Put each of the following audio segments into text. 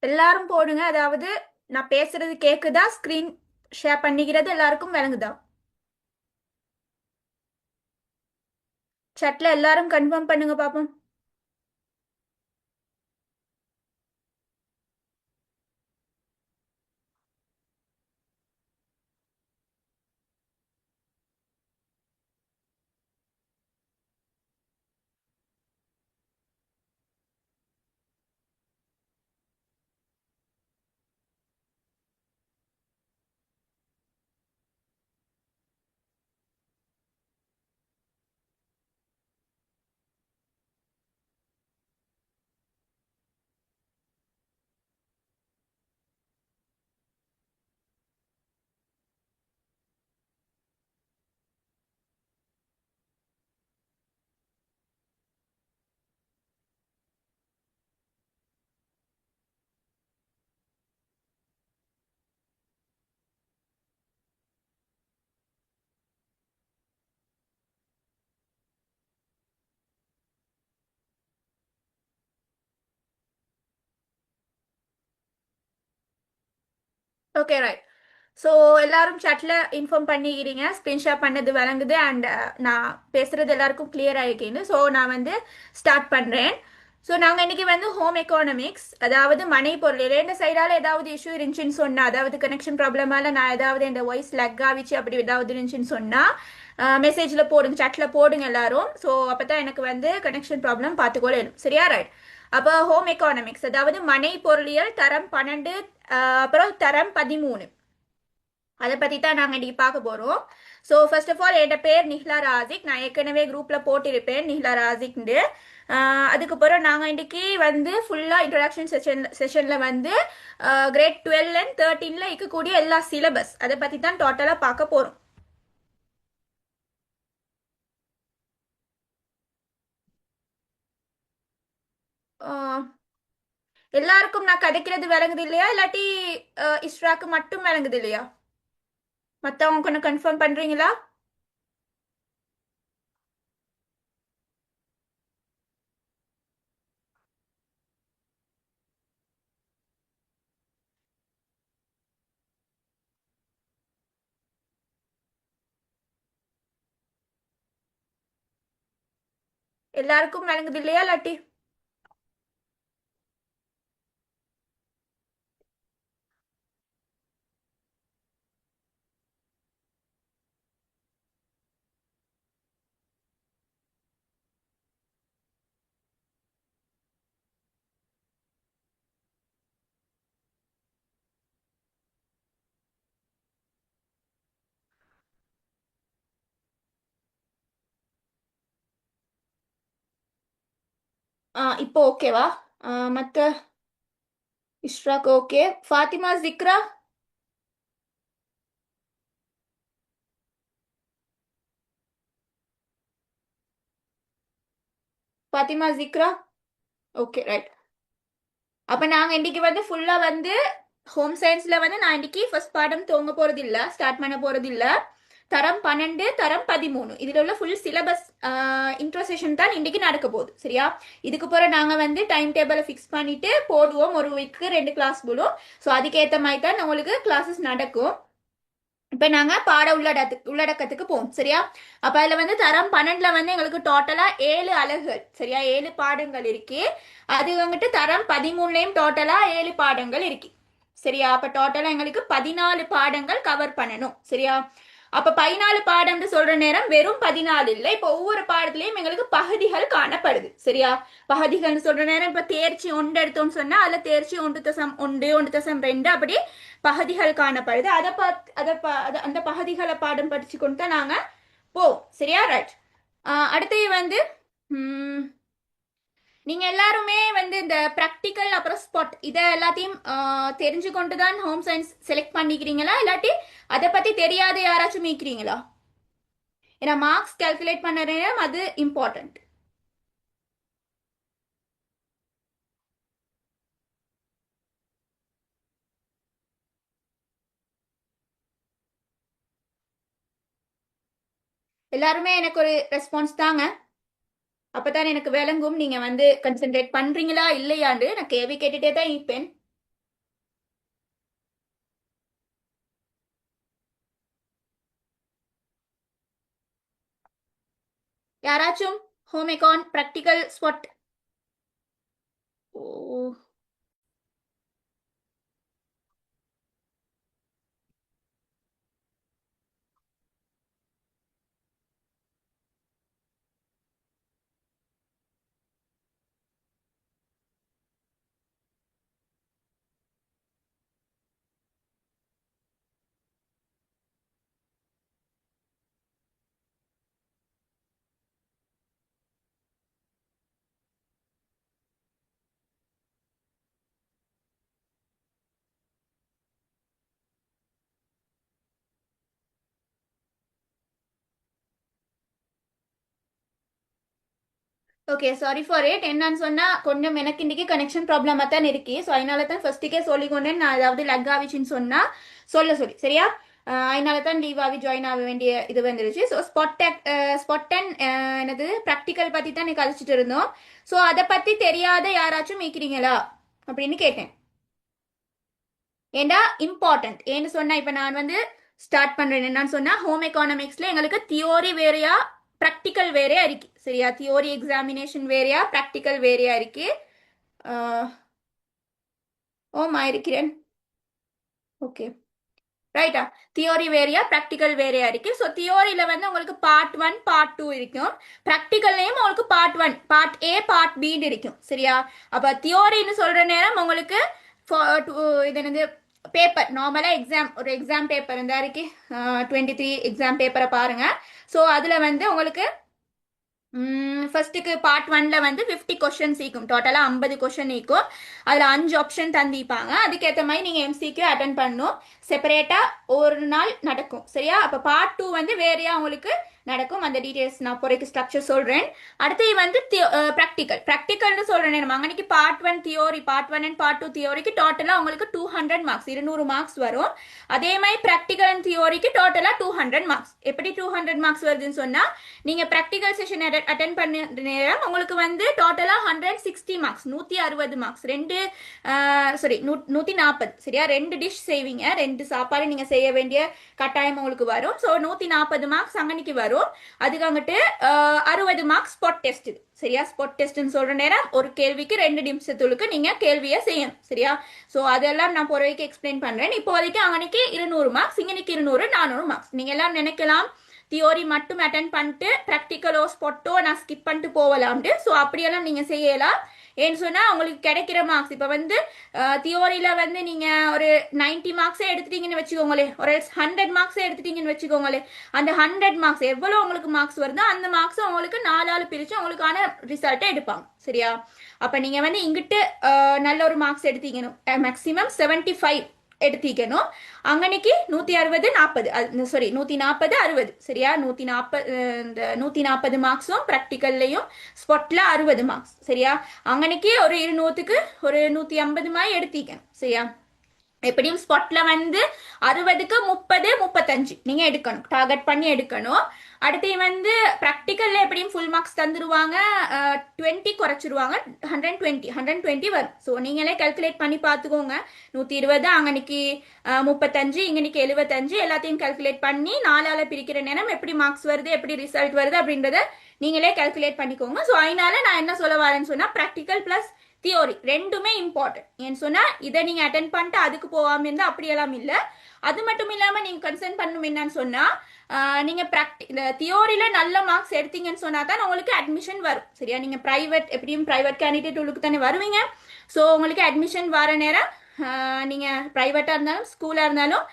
எல்லாரும் போடுங்க. அதாவது நான் பேசுறது கேக்குதா? ஸ்கிரீன் ஷேர் பண்ணிக்கிறது எல்லாருக்கும் விளங்குதா? chatல எல்லாரும் கன்ஃபார்ம் பண்ணுங்க பாப்போம். Okay, right. ஸோ எல்லாரும் chatல இன்ஃபார்ம் பண்ணிக்கிறீங்க, ஸ்க்ரீன்ஷாட் பண்ணது விளங்குது அண்ட் நான் பேசுறது எல்லாருக்கும் கிளியர் ஆகிருக்கேன்னு. ஸோ நான் வந்து ஸ்டார்ட் பண்ணுறேன். ஸோ நாங்கள் இன்னைக்கு வந்து ஹோம் எக்கானமிக்ஸ், அதாவது மனை பொருள் ரெண்டு சைடால ஏதாவது இஷ்யூ இருந்துச்சுன்னு சொன்னால், அதாவது கனெக்ஷன் ப்ராப்ளமால நான் ஏதாவது இந்த வாய்ஸ் லக் ஆகிச்சு அப்படி ஏதாவது இருந்துச்சுன்னு சொன்னால் மெசேஜில் போடுங்க, chatல போடுங்க எல்லாரும். ஸோ அப்போ தான் எனக்கு வந்து கனெக்ஷன் ப்ராப்ளம் பார்த்துக்கொள்ளணும். சரியா? ரைட். அப்போ ஹோம் எக்கானமிக்ஸ் அதாவது மனை பொருளியல் தரம் 12, அப்புறம் தரம் 13, அதை பற்றி தான் நாங்கள் இன்னைக்கு பார்க்க போகிறோம். ஸோ ஃபர்ஸ்ட் ஆஃப் ஆல் என் பேர் நிஹ்லா ராசிக். நான் ஏற்கனவே குரூப்பில் போட்டிருப்பேன் நிஹ்லா ராசிக்னு. அதுக்கப்புறம் நாங்கள் இன்னைக்கு வந்து ஃபுல்லாக இன்ட்ரடக்ஷன் செஷனில் வந்து கிரேட் 12 அண்ட் 13ல் இருக்கக்கூடிய எல்லா சிலபஸ் அதை பற்றி தான் டோட்டலாக பார்க்க போகிறோம். எல்லாருக்கும் நான் கதைக்கிறது விளங்குது இல்லையா, இல்லாட்டி இஸ்ராக்கு மட்டும் விளங்குது இல்லையா? மற்றவங்க கொஞ்சம் கன்ஃபார்ம் பண்ணுறீங்களா? எல்லாருக்கும் விளங்குது இல்லையா இல்லாட்டி? இப்போ ஓகேவா? மற்ற Ishraq okay. Fathima Zikra? Fathima Zikra? Okay, right. அப்போ நாங்கள் இன்னைக்கு வந்து ஃபுல்லாக வந்து ஹோம் சயின்ஸில் வந்து நான் இன்னைக்கு ஃபர்ஸ்ட் பாடம் துவங்க போகிறது இல்லை, ஸ்டார்ட் பண்ண போகிறது இல்லை. தரம் 12, தரம் 13 இதில் உள்ள ஃபுல் சிலபஸ் இன்ட்ரோசெஷன் தான் இன்னைக்கு நடக்க போகுது. சரியா? இதுக்கு பிறகு நாங்கள் வந்து டைம் டேபிளை ஃபிக்ஸ் பண்ணிட்டு போடுவோம். ஒரு வீக்கு 2 கிளாஸ் போடும். ஸோ அதுக்கேற்ற மாதிரி தான் உங்களுக்கு கிளாஸஸ் நடக்கும். இப்ப நாங்க பாட உள்ளடக்கத்துக்கு போவோம். சரியா? அப்ப அதுல வந்து தரம் 12ல வந்து எங்களுக்கு டோட்டலா 7 அலகுகள், சரியா, 7 பாடங்கள் இருக்கு. அது வந்துட்டு தரம் 13லயும் டோட்டலா 7 பாடங்கள் இருக்கு. சரியா? அப்ப டோட்டலா எங்களுக்கு 14 பாடங்கள் கவர் பண்ணணும். சரியா? அப்ப 14 பாடம்னு சொல்ற நேரம் வெறும் 14 இல்லை, இப்போ ஒவ்வொரு பாடத்திலையும் எங்களுக்கு பகுதிகள் காணப்படுது. சரியா? பகுதிகள்னு சொல்ற நேரம் இப்ப தேர்ச்சி 1 எடுத்தோம்னு சொன்னா அதுல தேர்ச்சி 1.1, 1.2 அப்படி பகுதிகள் காணப்படுது. அந்த பகுதிகளை பாடம் படிச்சு கொண்டு தான் நாங்க போவோம். சரியா? ரைட். அடுத்து வந்து நீங்க எல்லாருமே வந்து இந்த ப்ராக்டிக்கல் அப்புறம் ஸ்பாட் இதை எல்லாத்தையும் தெரிஞ்சு கொண்டு தான் ஹோம் சயின்ஸ் செலக்ட் பண்ணிக்கிறீங்களா, இல்லாட்டி அதை பத்தி தெரியாத யாராச்சும் மீக்கிறீங்களா? ஏன்னா மார்க்ஸ் கால்குலேட் பண்ண நேரம் அது இம்பார்ட்டன்ட். எல்லாருமே எனக்கு ஒரு ரெஸ்பான்ஸ் தாங்க. அப்பதான் எனக்கு விளங்கும் நீங்க வந்து கன்சென்ட்ரேட் பண்றீங்களா இல்லையாண்டு. நான் கேள்வி கேட்டுட்டே தான் இருப்பேன். யாராச்சும் home econ practical spot? Oh, okay, sorry for it. என்னன்னு சொன்னா கொஞ்சம் எனக்கு இன்னைக்கு கனெக்ஷன் ப்ராப்ளமா தான் இருக்கு. ஸோ அதனால தான் ஃபர்ஸ்ட்டுக்கே சொல்லிக்கொண்டேன், நான் ஏதாவது லக் ஆகிச்சுன்னு சொன்னா சொல்ல சொல்லி, சரியா? அதனால தான் லீவ் ஆகி ஜாயின் ஆக வேண்டிய இது வந்துருச்சு. ஸோ ஸ்பாட் அண்ட் என்னது ப்ராக்டிக்கல் பற்றி தான் நீ கழிச்சிட்டு இருந்தோம். ஸோ அதை பற்றி தெரியாத யாராச்சும் மீக்கிறீங்களா அப்படின்னு கேட்டேன். ஏண்டா இம்பார்ட்டன்ட் ஏன்னு சொன்னா இப்போ நான் வந்து ஸ்டார்ட் பண்றேன். என்னன்னு சொன்னா ஹோம் எக்கானமிக்ஸ்ல எங்களுக்கு தியோரி வேறையா ப்ராக்டிக்கல் வேறையா இருக்கு, சரியா? தியோரி எக்ஸாமினேஷன் வேறையா ப்ராக்டிக்கல் வேறையா இருக்கு. ஓமா இருக்கிறேன். ஓகே, ரைட்டா? தியோரி வேறையா ப்ராக்டிக்கல் வேறையா இருக்கு. ஸோ தியோரியில வந்து உங்களுக்கு பார்ட் 1 பார்ட் 2 இருக்கும். ப்ராக்டிக்கல்லையும் உங்களுக்கு பார்ட் 1 பார்ட் ஏ பார்ட் பின்னு இருக்கும், சரியா? அப்போ தியோரின்னு சொல்ற நேரம் உங்களுக்கு இது என்னது பேப்பர் நார்மலாக எக்ஸாம் ஒரு எக்ஸாம் பேப்பர் இருந்தா இருக்கு. 23 எக்ஸாம் பேப்பரை பாருங்க. ஸோ அதில் வந்து உங்களுக்கு ஃபர்ஸ்ட்டுக்கு பார்ட் 1ல வந்து 50 கொஸ்டின்ஸ் இருக்கும். டோட்டலாக 50 கொஸ்டின் இருக்கும். அதில் 5 ஆப்ஷன் தந்திப்பாங்க. அதுக்கேற்ற மாதிரி நீங்கள் எம்சிக்யூ அட்டன் பண்ணணும். செப்பரேட்டாக ஒரு நாள் நடக்கும், சரியா? அப்போ பார்ட் 2 வந்து வேறையா உங்களுக்கு நடக்கும். அந்த டீட்டெயில்ஸ் நான் பொறைக்கு ஸ்ட்ரக்சர் சொல்கிறேன். அடுத்து வந்து ப்ராக்டிக்கல்னு சொல்கிறேன். நம்ம அன்னைக்கு part 1 theory, part 1 and part 2 தியோரிக்கு டோட்டலாக உங்களுக்கு 200 மார்க்ஸ், 200 மார்க்ஸ் வரும். அதே மாதிரி ப்ராக்டிக்கல் அண்ட் தியோரிக்கு டோட்டலாக 200 மார்க்ஸ். எப்படி 200 மார்க்ஸ் வருதுன்னு சொன்னால், நீங்கள் ப்ராக்டிக்கல் செஷன் அட்டன் பண்ண நேரம் உங்களுக்கு வந்து டோட்டலாக 160 மார்க்ஸ், 160 மார்க்ஸ். 140, சரியா? 2 டிஷ் செய்வீங்க, 2 சாப்பாடு நீங்கள் செய்ய வேண்டிய கட்டாயம் உங்களுக்கு வரும். ஸோ 140 மார்க்ஸ் அங்கன்னைக்கு வரும். அதுக்கு அங்கிட்டு 60 மார்க்ஸ் ஸ்பாட் டெஸ்ட், சரியா? ஸ்பாட் டெஸ்ட்னு சொல்ற நேரம் ஒரு கேள்விக்கு 2 நிமிஷத்துக்கு நீங்க கேள்வியை செய்யணும், சரியா? ஸோ அதெல்லாம் நான் பொறுவைக்கு எக்ஸ்பிளைன் பண்றேன். இப்போதைக்கு அங்கனைக்கு 200 மார்க்ஸ், இங்கனைக்கு 200, 400 மார்க்ஸ். நீங்க எல்லாம் நினைக்கலாம் தியோரி மட்டும் அட்டன் பண்ணிட்டு ப்ராக்டிக்கலோ ஸ்பாட்டோ நான் ஸ்கிப் பண்ணிட்டு போகலாம்ட்டு. ஸோ அப்படியெல்லாம் நீங்கள் செய்யலாம். ஏன்னு சொன்னால் உங்களுக்கு கிடைக்கிற மார்க்ஸ் இப்போ வந்து தியோரியில் வந்து நீங்கள் ஒரு 90 மார்க்ஸே எடுத்துட்டீங்கன்னு வச்சுக்கோங்களே, ஒரு 100 மார்க்ஸே எடுத்துட்டீங்கன்னு வச்சுக்கோங்களே, அந்த 100 மார்க்ஸ் எவ்வளோ உங்களுக்கு மார்க்ஸ் வருதோ அந்த மார்க்ஸை உங்களுக்கு 4 ஆள் பிரித்து உங்களுக்கான ரிசல்ட்டை எடுப்பாங்க, சரியா? அப்போ நீங்கள் வந்து இங்கிட்டு நல்ல ஒரு மார்க்ஸ் எடுத்தீங்கன்னு மேக்ஸிமம் 75 எடுத்திக்கணும். அங்கனைக்கு 160 40, சாரி 140 60, சரியா? 140 மார்க்ஸும் ப்ராக்டிக்கல்லையும் ஸ்பாட்ல 60 மார்க்ஸ், சரியா? அங்கனைக்கு ஒரு 200க்கு ஒரு 150 மாதிரி எடுத்திக்கணும், சரியா? எப்படியும் ஸ்பாட்ல வந்து 60க்கு 30 35 நீங்க எடுக்கணும், டார்கெட் பண்ணி எடுக்கணும். அடுத்து வந்து ப்ராக்டிக்கல்ல எப்படியும் ஃபுல் மார்க்ஸ் தந்துருவாங்க, 20 குறைச்சிருவாங்க, 120 வரும். ஸோ நீங்களே கால்குலேட் பண்ணி பார்த்துக்கோங்க. 120 அங்கனைக்கு 35, இங்கனைக்கு 75, எல்லாத்தையும் கால்குலேட் பண்ணி 4ஆல பிரிக்கிற நேரம் எப்படி மார்க்ஸ் வருது, எப்படி ரிசல்ட் வருது அப்படின்றத நீங்களே கால்குலேட் பண்ணிக்கோங்க. ஸோ அதனால நான் என்ன சொல்ல வரேன்னு சொன்னா ப்ராக்டிக்கல் பிளஸ் தியோரி ரெண்டுமே இம்பார்ட்டன்ட். ஏன்னு சொன்னா இதை நீங்க அட்டென்ட் பண்ணிட்டு அதுக்கு போகாம இருந்தா அப்படியெல்லாம் இல்லை. அது மட்டும் இல்லாம நீங்க கன்சர்ன் பண்ணணும் என்னன்னு சொன்னா, நீங்க தியோரியில நல்ல மார்க்ஸ் எடுத்தீங்கன்னு சொன்னா தான் உங்களுக்கு அட்மிஷன் வரும், சரியா? நீங்க பிரைவேட் எப்படியும் பிரைவேட் கேண்டிடேட் உங்களுக்கு தானே வருவீங்க. ஸோ உங்களுக்கு அட்மிஷன் வர நேரம் நீங்க பிரைவேட்டா இருந்தாலும் ஸ்கூலா இருந்தாலும்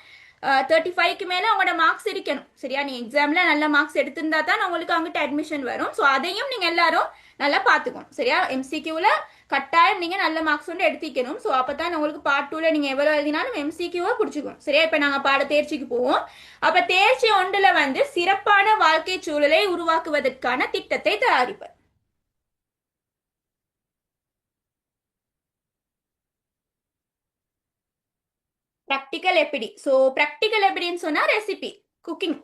35க்கு மேலே உங்களோட மார்க்ஸ் இருக்கணும், சரியா? நீ எக்ஸாம்ல நல்ல மார்க்ஸ் எடுத்திருந்தா தான் உங்களுக்கு அங்கிட்ட அட்மிஷன் வரும். ஸோ அதையும் நீங்க எல்லாரும் நல்லா பார்த்துக்கணும், சரியா? எம்சிக்யூவில் கட்டாயம் நீங்க நல்ல மார்க்ஸ் வந்து எடுத்திக்கணும். ஸோ அப்பதான் உங்களுக்கு பார்ட் 2ல நீங்க எவ்வளவு எழுதினாலும் எம்சிக்யூவா பிடிச்சிக்கணும், சரியா? இப்போ நாங்கள் பாட தேர்ச்சிக்கு போவோம். அப்ப தேர்ச்சி ஒன்றுல வந்து சிறப்பான வாழ்க்கை சூழலை உருவாக்குவதற்கான திட்டத்தை தயாரிப்பர். ப்ராக்டிக்கல் எப்படி? ஸோ ப்ராக்டிக்கல் எப்படின்னு சொன்னா ரெசிபி குக்கிங்,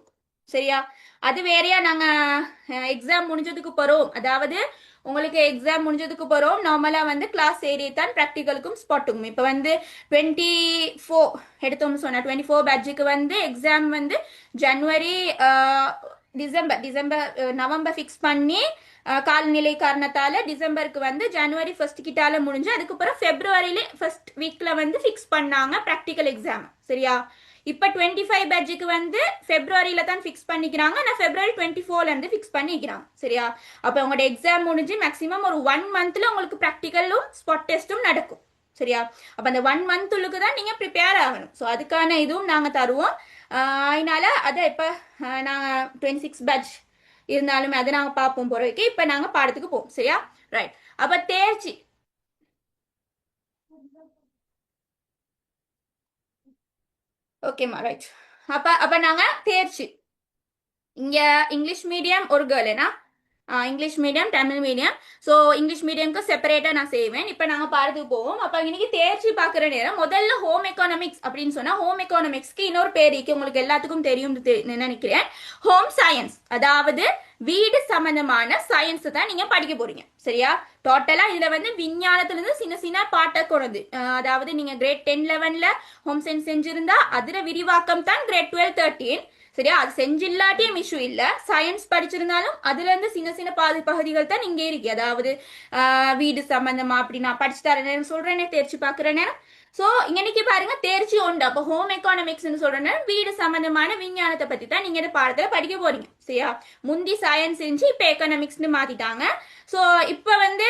சரியா? அது வேறையா நாங்க எக்ஸாம் முடிஞ்சதுக்கு போறோம், அதாவது உங்களுக்கு எக்ஸாம் முடிஞ்சதுக்கு போறோம் நார்மலா வந்து கிளாஸ் ஏறி தான் ப்ராக்டிக்கலுக்கும் ஸ்பாட்டுக்கும். இப்போ வந்து 24 எடுத்தோம்னு சொன்னா 24 பேட்சுக்கு வந்து எக்ஸாம் வந்து ஜனவரி நவம்பர் ஃபிக்ஸ் பண்ணி காலநிலை காரணத்தால டிசம்பருக்கு வந்து ஜனவரி 1 கிட்டால முடிஞ்சு அதுக்கப்புறம் பிப்ரவரியில ஃபர்ஸ்ட் வீக்ல வந்து ஃபிக்ஸ் பண்ணாங்க ப்ராக்டிக்கல் எக்ஸாம். சரியா? இப்ப 25 பேட்சுக்கு வந்து பிப்ரவரியில தான் ஃபிக்ஸ் பண்ணிக்கிறாங்க. நான் பிப்ரவரி 24ல இருந்து ஃபிக்ஸ் பண்ணிக்கிறாங்க. சரியா? அப்ப உங்களோட எக்ஸாம் முடிஞ்சு மேக்ஸிமம் ஒரு 1 மந்த்ல உங்களுக்கு ப்ராக்டிக்கலும் ஸ்பாட் டெஸ்டும் நடக்கும். சரியா? அப்ப அந்த 1 மந்த்துக்கு தான் நீங்க ப்ரிப்பேர் ஆகணும். ஸோ அதுக்கான இதுவும் நாங்க தருவோம். அதனால அதை இப்ப நாங்க 26 பேட்ச் இருந்தாலுமே அதை நாங்க பார்ப்போம் போறதுக்கு. இப்ப நாங்க பாடத்துக்கு போவோம். சரியா? ரைட். அப்ப தேர்ச்சி ஓகேம்மா, ரைட். அப்ப நாங்க தேர்ச்சி இங்க இங்கிலீஷ் மீடியம் ஒரு கேர்ள்னா English medium Tamil medium. So English மீடியம்க்கு செப்பரேட்டா நான் செய்வேன். இப்போ நாங்கள் பாடத்துக்கு போவோம். அப்போ இன்னைக்கு தேர்ச்சி பார்க்குற நேரம் முதல்ல ஹோம் எக்கானமிக்ஸ் அப்படின்னு சொன்னா ஹோம் எக்கானமிக்ஸ்க்கு இன்னொரு பேர் இருக்கு, உங்களுக்கு எல்லாத்துக்கும் தெரியும் நினைக்கிறேன். ஹோம் சயின்ஸ், அதாவது வீடு சம்பந்தமான சயின்ஸ் தான் நீங்க படிக்க போறீங்க. சரியா? டோட்டலா இதுல வந்து விஞ்ஞானத்துல இருந்து சின்ன சின்ன பாட்டை கொண்டு, அதாவது நீங்க கிரேட் 10 11ல ஹோம் சயின்ஸ் செஞ்சிருந்தா அதுல விரிவாக்கம் தான் கிரேட் 12 13. சரியா? அது செஞ்சில்லாட்டியும் இஷ்யூ இல்ல. சயின்ஸ் படிச்சிருந்தாலும் அதுல இருந்து சின்ன சின்ன பகுதிகள் தான் இங்க இருக்கு. அதாவது வீடு சம்பந்தமா அப்படி நான் படிச்சு தரேன் சொல்றேனே தேர்ச்சி பாக்குற நேரம். சோ இன்னைக்கு பாருங்க தேர்ச்சி உண்டு. அப்போ ஹோம் எக்கானமிக்ஸ் சொல்றேன்னா வீடு சம்பந்தமான விஞ்ஞானத்தை பத்தி தான் நீங்க இந்த பாடத்துல படிக்க போறீங்க. சரியா? முந்தி சயின்ஸ் செஞ்சு இப்ப எக்கனாமிக்ஸ்னு மாத்திட்டாங்க. சோ இப்ப வந்து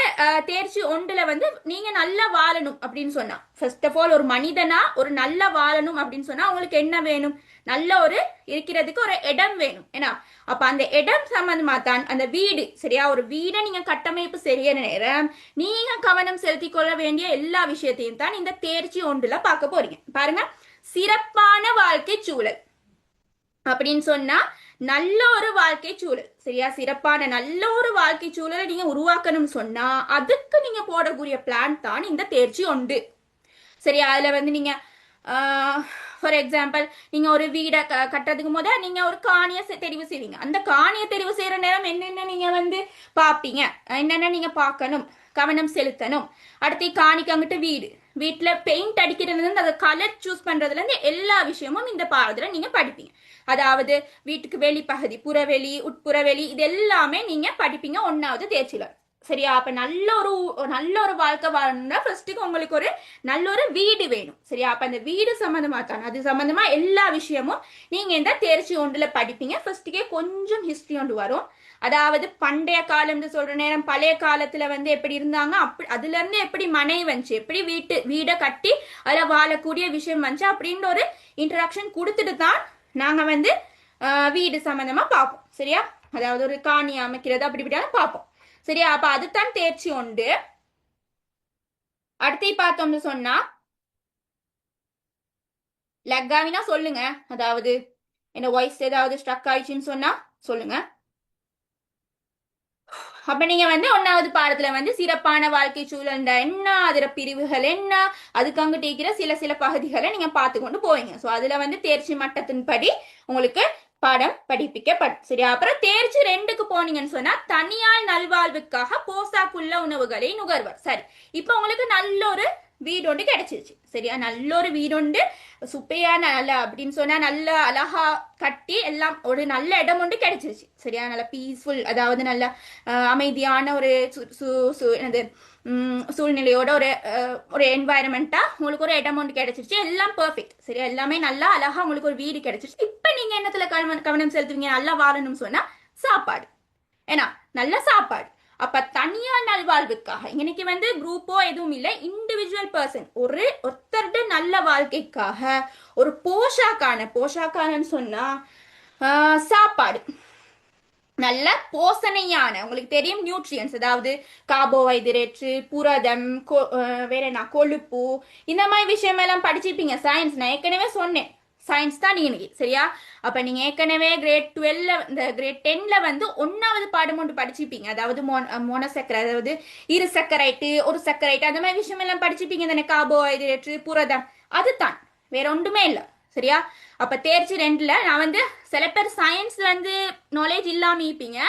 தேர்ச்சி ஒன்றுல வந்து நீங்க நல்லா வாழணும் அப்படின்னு சொன்னா, ஃபர்ஸ்ட் ஆஃப் ஆல் ஒரு மனிதனா ஒரு நல்லா வாழணும் அப்படின்னு சொன்னா உங்களுக்கு என்ன வேணும்? நல்ல ஒரு இருக்கிறதுக்கு ஒரு இடம் வேணும். ஏன்னா அப்ப அந்த இடம் சம்பந்தமா தான் அந்த வீடு. சரியா? ஒரு வீடை நீங்க கட்டமைப்பு செய்ய நேரம் நீங்க கவனம் செலுத்தி கொள்ள வேண்டிய எல்லா விஷயத்தையும் தான் இந்த தேர்ச்சி ஒன்றுல பார்க்க போறீங்க. பாருங்க, சிறப்பான வாழ்க்கை சூழல் அப்படின்னு சொன்னா நல்ல ஒரு வாழ்க்கை சூழல். சரியா? சிறப்பான நல்ல ஒரு வாழ்க்கை சூழலை நீங்க உருவாக்கணும்னு சொன்னா அதுக்கு நீங்க போடக்கூடிய பிளான் தான் இந்த தேர்ச்சி உண்டு. சரியா? அதுல வந்து நீங்க ஃபார் எக்ஸாம்பிள் நீங்க ஒரு வீடை கட்டுறதுக்கு முதல் நீங்க ஒரு காணியை தெரிவு செய்வீங்க. அந்த காணியை தெரிவு செய்யற நேரம் என்னென்ன நீங்க வந்து பாப்பீங்க, என்னென்ன நீங்க பார்க்கணும், கவனம் செலுத்தணும். அடுத்து காணிக்கு அங்கிட்டு வீட்டுல பெயிண்ட் அடிக்கிறது அந்த கலர் சூஸ் பண்றதுல இருந்து எல்லா விஷயமும் இந்த பாடத்துல நீங்க படிப்பீங்க. அதாவது வீட்டுக்கு வெளிப்பகுதி, புறவெளி, உட்புறவெளி, இது எல்லாமே நீங்க படிப்பீங்க 1வது தேர்ச்சியில. சரியா? அப்ப நல்ல ஒரு வாழ்க்கை வாழணும்னா ஃபர்ஸ்ட்டுக்கு உங்களுக்கு ஒரு நல்ல ஒரு வீடு வேணும். சரியா? அப்ப அந்த வீடு சம்பந்தமா தான் அது சம்பந்தமா எல்லா விஷயமும் நீங்க இந்த தேர்ச்சி ஒன்றுல படிப்பீங்க. ஃபர்ஸ்ட்டுக்கே கொஞ்சம் ஹிஸ்டரி ஒன்று வரும். அதாவது பண்டைய காலம் சொல்ற நேரம் பழைய காலத்துல வந்து எப்படி இருந்தாங்க, அப்படி அதுல இருந்து எப்படி மனை வந்துச்சு, எப்படி வீடை கட்டி அதுல வாழக்கூடிய விஷயம் வந்துச்சு அப்படின்ற ஒரு இன்ட்ரடக்ஷன் கொடுத்துட்டு தான் நாங்க வந்து வீடு சம்பந்தமா பார்ப்போம். சரியா? அதாவது ஒரு காணி அமைக்கிறது அப்படி இப்படியான பார்ப்போம். சரியா? அப்ப அதுதான் தேர்ச்சி உண்டு. அடுத்து பார்த்தோம்னு சொன்னா லக்காவினா சொல்லுங்க. அதாவது என்ன வாய்ஸ் ஏதாவது ஸ்ட்ரக் ஆயிடுச்சுன்னு சொன்னா சொல்லுங்க. அப்ப நீங்க வந்து 1வது பாடத்துல வந்து சிறப்பான வாழ்க்கை சூழல் என்ன, அதுல பிரிவுகள் என்ன, அதுக்கு அங்கிட்டு இருக்கிற சில பகுதிகளை நீங்க பார்த்து கொண்டு போவீங்க. சோ அதுல வந்து தேர்ச்சி மட்டத்தின்படி உங்களுக்கு பாடம் படிப்பிக்கப்படும். சரியா? அப்புறம் தேர்ச்சி 2க்கு போனீங்கன்னு சொன்னா தனியார் நல்வாழ்வுக்காக போசாக்குள்ள உணவுகளை நுகர்வர். சரி, இப்ப உங்களுக்கு நல்ல ஒரு வீடு ஒன்று கிடைச்சிருச்சு. சரியா? நல்ல ஒரு வீடு ஒன்று சுப்பையான நல்ல அப்படின்னு சொன்னா நல்ல அழகா கட்டி எல்லாம் ஒரு நல்ல இடம் ஒன்று கிடைச்சிருச்சு. சரியா? நல்ல பீஸ்ஃபுல், அதாவது நல்ல அமைதியான ஒரு சூழ்நிலையோட ஒரு என்வாயரன்மெண்டா உங்களுக்கு ஒரு இடம் ஒன்று கிடைச்சிருச்சு. எல்லாம் பெர்ஃபெக்ட். சரியா? எல்லாமே நல்லா அழகா உங்களுக்கு ஒரு வீடு கிடைச்சிருச்சு. இப்ப நீங்க என்னத்துல கவனம் செலுத்துவீங்க? நல்லா வாழணும்னு சொன்னா சாப்பாடு. ஏன்னா நல்ல சாப்பாடு. அப்ப தனியார் நல்வாழ்வுக்காக இன்னைக்கு வந்து குரூப்போ எதுவும் இல்லை, இண்டிவிஜுவல் பர்சன் ஒருத்தருடைய நல்ல வாழ்க்கைக்காக ஒரு போஷாக்கானன்னு சொன்னா சாப்பாடு நல்ல போசனையான, உங்களுக்கு தெரியும் நியூட்ரியன்ஸ், அதாவது கார்போஹைட்ரேட், புரதம், வேற என்ன கொழுப்பு, இந்த மாதிரி விஷயம் எல்லாம் படிச்சிருப்பீங்க சயின்ஸ். நான் ஏற்கனவே சொன்னேன் சயின்ஸ் தான் நீங்க. சரியா? அப்ப நீங்க ஏற்கனவே கிரேட் 12 இந்த கிரேட் 10ல வந்து 1வது பாடம் ஒன்று படிச்சிருப்பீங்க. அதாவது மோனோசக்கரை, அதாவது இரு சக்கரைட்டு ஒரு சக்கரைட்டு அந்த மாதிரி விஷயம் எல்லாம் படிச்சிருப்பீங்க தானே. கார்போஹைட்ரேட், புரதம், அதுதான், வேற ஒன்றுமே இல்லை. சரியா? அப்ப தேர்ச்சி 2ல நான் வந்து சில பேர் சயின்ஸ் வந்து நாலேஜ் இல்லாம இருப்பீங்க.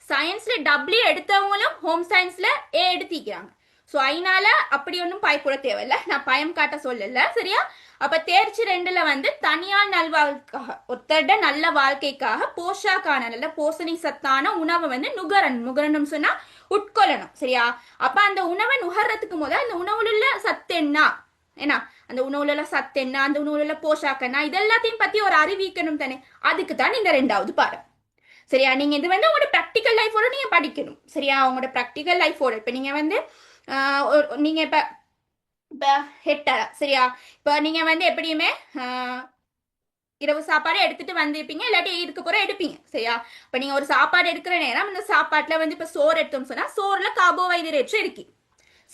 சயின்ஸ்ல W எடுத்தவங்களும் ஹோம் சயின்ஸ்ல A எடுத்திக்கிறாங்க. ஸோ அதனால அப்படி ஒன்றும் பயப்பட தேவையில்லை, நான் பயம் காட்ட சொல்லல. சரியா? அப்ப தேர்ச்சி 2ல வந்து தனியார் நல்வாழ்க்காக ஒத்தட நல்ல வாழ்க்கைக்காக போஷாக்கான நல்ல போஷணை சத்தான உணவை வந்து நுகரணும் சொன்னா உட்கொள்ளணும். சரியா? அப்ப அந்த உணவை நுகர்றதுக்கு முதல் அந்த உணவுல உள்ள சத்து என்ன, ஏன்னா அந்த உணவுல உள்ள சத்து என்ன, அந்த உணவுல உள்ள போஷாக்கன்னா இதெல்லாத்தையும் பத்தி ஒரு அறிவிக்கணும் தானே. அதுக்கு தான் இந்த 2வது பாடம். சரியா? நீங்க இது வந்து உங்களோட ப்ராக்டிக்கல் லைஃபோட நீங்க படிக்கணும். சரியா? உங்களோட ப்ராக்டிக்கல் லைஃபோட இப்ப நீங்க வந்து நீங்க இப்ப ஹெட்டரா, சரியா? இப்ப நீங்க வந்து எப்படியுமே இரவு சாப்பாடு எடுத்துட்டு வந்திருப்பீங்க, இல்லாட்டி இதுக்கு போற எடுப்பீங்க. சரியா? இப்ப நீங்க ஒரு சாப்பாடு எடுக்கிற நேரம் அந்த சாப்பாட்டுல வந்து இப்ப சோறு எடுத்தோம்னு சொன்னா சோறுல கார்போஹைட்ரேட்ஸ் இருக்கு.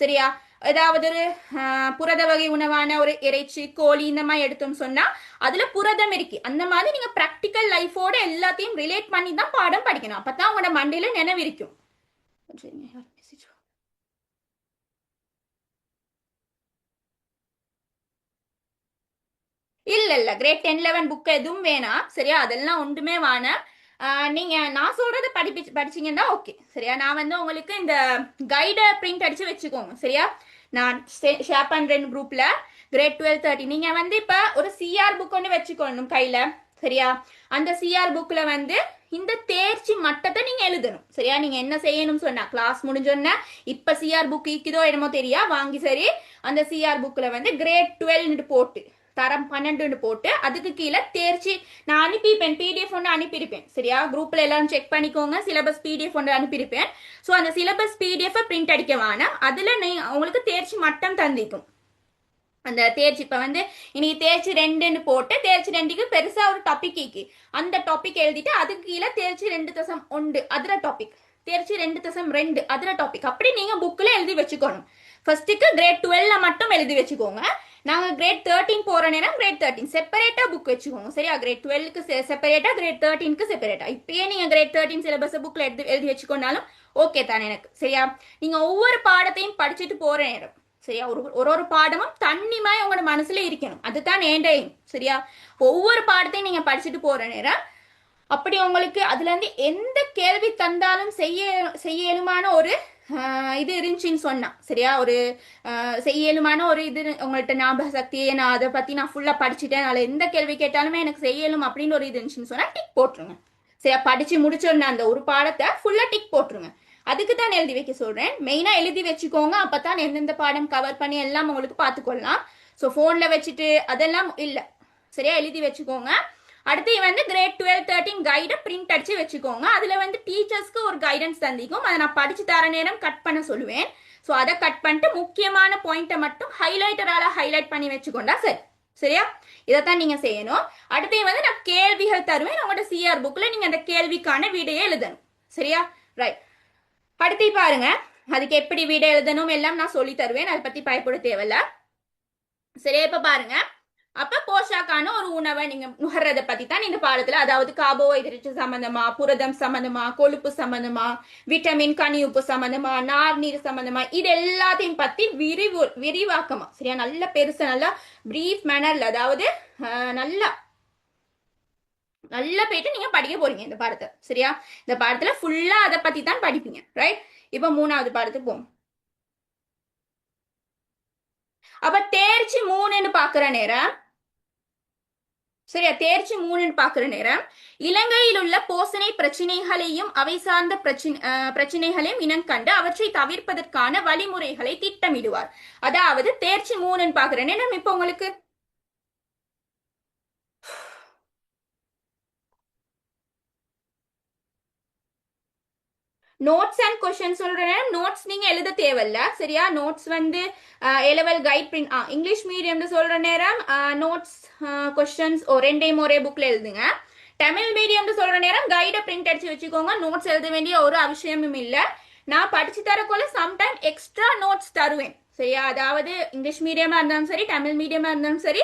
சரியா? ஏதாவது ஒரு புரத வகை உணவான ஒரு இறைச்சி கோழி இந்த மாதிரி எடுத்தோம்னு சொன்னா அதுல புரதம் இருக்கு. அந்த மாதிரி நீங்க ப்ராக்டிக்கல் லைஃபோட எல்லாத்தையும் ரிலேட் பண்ணி தான் பாடம் படிக்கணும். அப்பதான் உங்களோட மண்டையில நினைவு இருக்கும். இல்ல கிரேட் 10 11 புக் எதுவும் வேணாம். சரியா? அதெல்லாம் ஒன்றுமே வேணாம். நீங்க நான் சொல்றத படிச்சீங்கன்னா ஓகே. சரியா? நான் வந்து உங்களுக்கு இந்த கைடை பிரிண்ட் அடிச்சு வச்சுக்கோங்க. சரியா? நான் ஷேர் பண்றேன் குரூப்ல. கிரேட் 12 13 நீங்க வந்து இப்ப ஒரு சிஆர் புக் ஒன்று வச்சுக்கணும் கையில. சரியா? அந்த சிஆர் புக்ல வந்து இந்த தேர்ச்சி மட்டத்தை நீங்க எழுதணும். சரியா? நீங்க என்ன செய்யணும் சொன்னா கிளாஸ் முடிஞ்சோன்னா இப்ப சிஆர் புக் இருக்குதோ என்னமோ தெரியா வாங்கி சரி அந்த சிஆர் புக்ல வந்து கிரேட் 12 போட்டு தரம் 12 போட்டு அதுக்கு கீழே தேர்ச்சி நான் அனுப்பிப்பேன். பிடிஎஃப் ஒன்று அனுப்பியிருப்பேன். சரியா? குரூப்ல எல்லாரும் செக் பண்ணிக்கோங்க. சிலபஸ் பிடிஎஃப் ஒன்று அனுப்பியிருப்பேன். ஸோ அந்த சிலபஸ் பிடிஎஃப் பிரிண்ட் அடிக்க வேணாம். அதுல உங்களுக்கு தேர்ச்சி மட்டம் தந்திக்கும். அந்த தேர்ச்சி இப்ப வந்து இன்னைக்கு தேர்ச்சி 2ன்னு போட்டு தேர்ச்சி 2க்கு பெருசா ஒரு டாபிக் இருக்கு. அந்த டாபிக் எழுதிட்டு அதுக்கு கீழே தேர்ச்சி 2.1 அதுல டாபிக், தேர்ச்சி 2.2 அதுல டாபிக், அப்படி நீங்க புக்ல எழுதி வச்சுக்கணும். ஃபர்ஸ்ட்டுக்கு கிரேட் 12ல மட்டும் எழுதி வச்சுக்கோங்க. நாங்க கிரேட் 13 போற நேரம் கிரேட் 13 செப்பரேட்டா புக் வச்சுக்கோங்க. சரியா? கிரேட் 12க்கு செப்பரேட்டா, கிரேட் 13க்கு செப்பரேட்டா. இப்பயே நீங்க கிரேட் 13 சிலபஸ் புக்ல எழுதி வச்சுக்கொண்டாலும் ஓகே தானே எனக்கு. சரியா? நீங்க ஒவ்வொரு பாடத்தையும் படிச்சுட்டு போற நேரம் சரியா ஒரு பாடமும் தண்ணிமாய் உங்களோட மனசுல இருக்கணும். அதுதான் ஏண்டையும். சரியா? ஒவ்வொரு பாடத்தையும் நீங்க படிச்சுட்டு போற நேரம் அப்படி உங்களுக்கு அதுல இருந்து எந்த கேள்வி தந்தாலும் செய்யலுமான ஒரு இது இருந்துச்சுன்னு சொன்னா. சரியா? ஒரு செய்யலுமான ஒரு இது உங்கள்ட்ட ஞாபக சக்தியே நான் அதை பத்தி நான் ஃபுல்லா படிச்சுட்டேன், அதில் எந்த கேள்வி கேட்டாலுமே எனக்கு செய்யலும் அப்படின்னு ஒரு இது இருந்துச்சுன்னு சொன்னா டிக் போட்டுருங்க. சரியா? படிச்சு முடிச்சோன்னா அந்த ஒரு பாடத்தை ஃபுல்லா டிக் போட்டுருங்க. அதுக்கு தான் எழுதி வைக்க சொல்றேன். மெயினா எழுதி வச்சுக்கோங்க. அப்பதான் எந்தெந்த பாடம் கவர் பண்ணி எல்லாம் உங்களுக்கு பார்த்துக்கொள்ளலாம். ஸோ போன்ல வச்சுட்டு அதெல்லாம் இல்ல. சரியா? எழுதி வச்சுக்கோங்க. அடுத்து வந்து கிரேட் 12 13 கைடை பிரிண்ட் அடிச்சு வச்சுக்கோங்க. அதுல வந்து டீச்சர்ஸ்க்கு ஒரு கைடன்ஸ் தந்திக்கும். அதை நான் படிச்சு தர நேரம் கட் பண்ண சொல்லுவேன். ஸோ அதை கட் பண்ணிட்டு முக்கியமான பாயிண்ட்டை மட்டும் ஹைலைட்டரால ஹைலைட் பண்ணி வச்சுக்கோண்டா சரி. சரியா? இதைத்தான் நீங்க செய்யணும். அடுத்து வந்து நான் கேள்விகள் தருவேன். உங்களோட சிஆர் புக்ல நீங்க அந்த கேள்விக்கான வீடியோ எழுதணும். சரியா? ரைட். அடுத்து பாருங்க, அதுக்கு எப்படி வீடியோ எழுதணும் எல்லாம் நான் சொல்லி தருவேன். அதை பத்தி பயப்பட தேவையில்ல. சரியா? இப்ப பாருங்க, அப்ப போஷாக்கான ஒரு உணவை நீங்க நுகர்றத பத்தி தான் இந்த பாடத்துல, அதாவது கார்போஹைட்ரேட் சம்பந்தமா, புரதம் சம்பந்தமா, கொழுப்பு சம்பந்தமா, விட்டமின் கனியுப்பு சம்பந்தமா, நார்நீர் சம்பந்தமா, இது எல்லாத்தையும் பத்தி விரிவாக்கமா சரியா நல்ல பெருசா நல்லா பிரீஃப் மேனர்ல, அதாவது நல்லா போயிட்டு நீங்க படிக்க போறீங்க இந்த பாடத்தை. சரியா? இந்த பாடத்துல ஃபுல்லா அதை பத்தி தான் படிப்பீங்க. ரைட்? இப்ப 3வது பாடத்துக்கு போவோம். அப்ப தேர்ச்சி 3ன்னு பாக்குற நேரம், சரியா? தேர்ச்சி 3ன்னு பாக்குற நேரம் இலங்கையில் உள்ள போசனை பிரச்சனைகளையும் அவை சார்ந்த பிரச்சனைகளையும் இனம் கண்டு அவற்றை தவிர்ப்பதற்கான வழிமுறைகளை திட்டமிடுவார். அதாவது தேர்ச்சி 3ன்னு பாக்குற நேரம் இப்ப உங்களுக்கு நோட்ஸ் அண்ட் கொஸ்டின் சொல்றேன். நோட்ஸ் நீங்க எழுத தேவையில்ல. சரியா? நோட்ஸ் வந்து A-level guide print English medium சொல்ற நேரம் நோட்ஸ் கொஸ்டின்ஸ் ரெண்டையும் ஒரே புக்ல எழுதுங்க. தமிழ் மீடியம் சொல்ற நேரம் கைட பிரிண்ட் அடிச்சு வச்சுக்கோங்க. நோட்ஸ் எழுத வேண்டிய ஒரு அவசியமும் இல்ல. நான் படிச்சு தரக்குள்ள சம்டைம் எக்ஸ்ட்ரா நோட்ஸ் தருவேன். சரியா? அதாவது இங்கிலீஷ் மீடியமா இருந்தாலும் சரி, தமிழ் மீடியமா இருந்தாலும் சரி,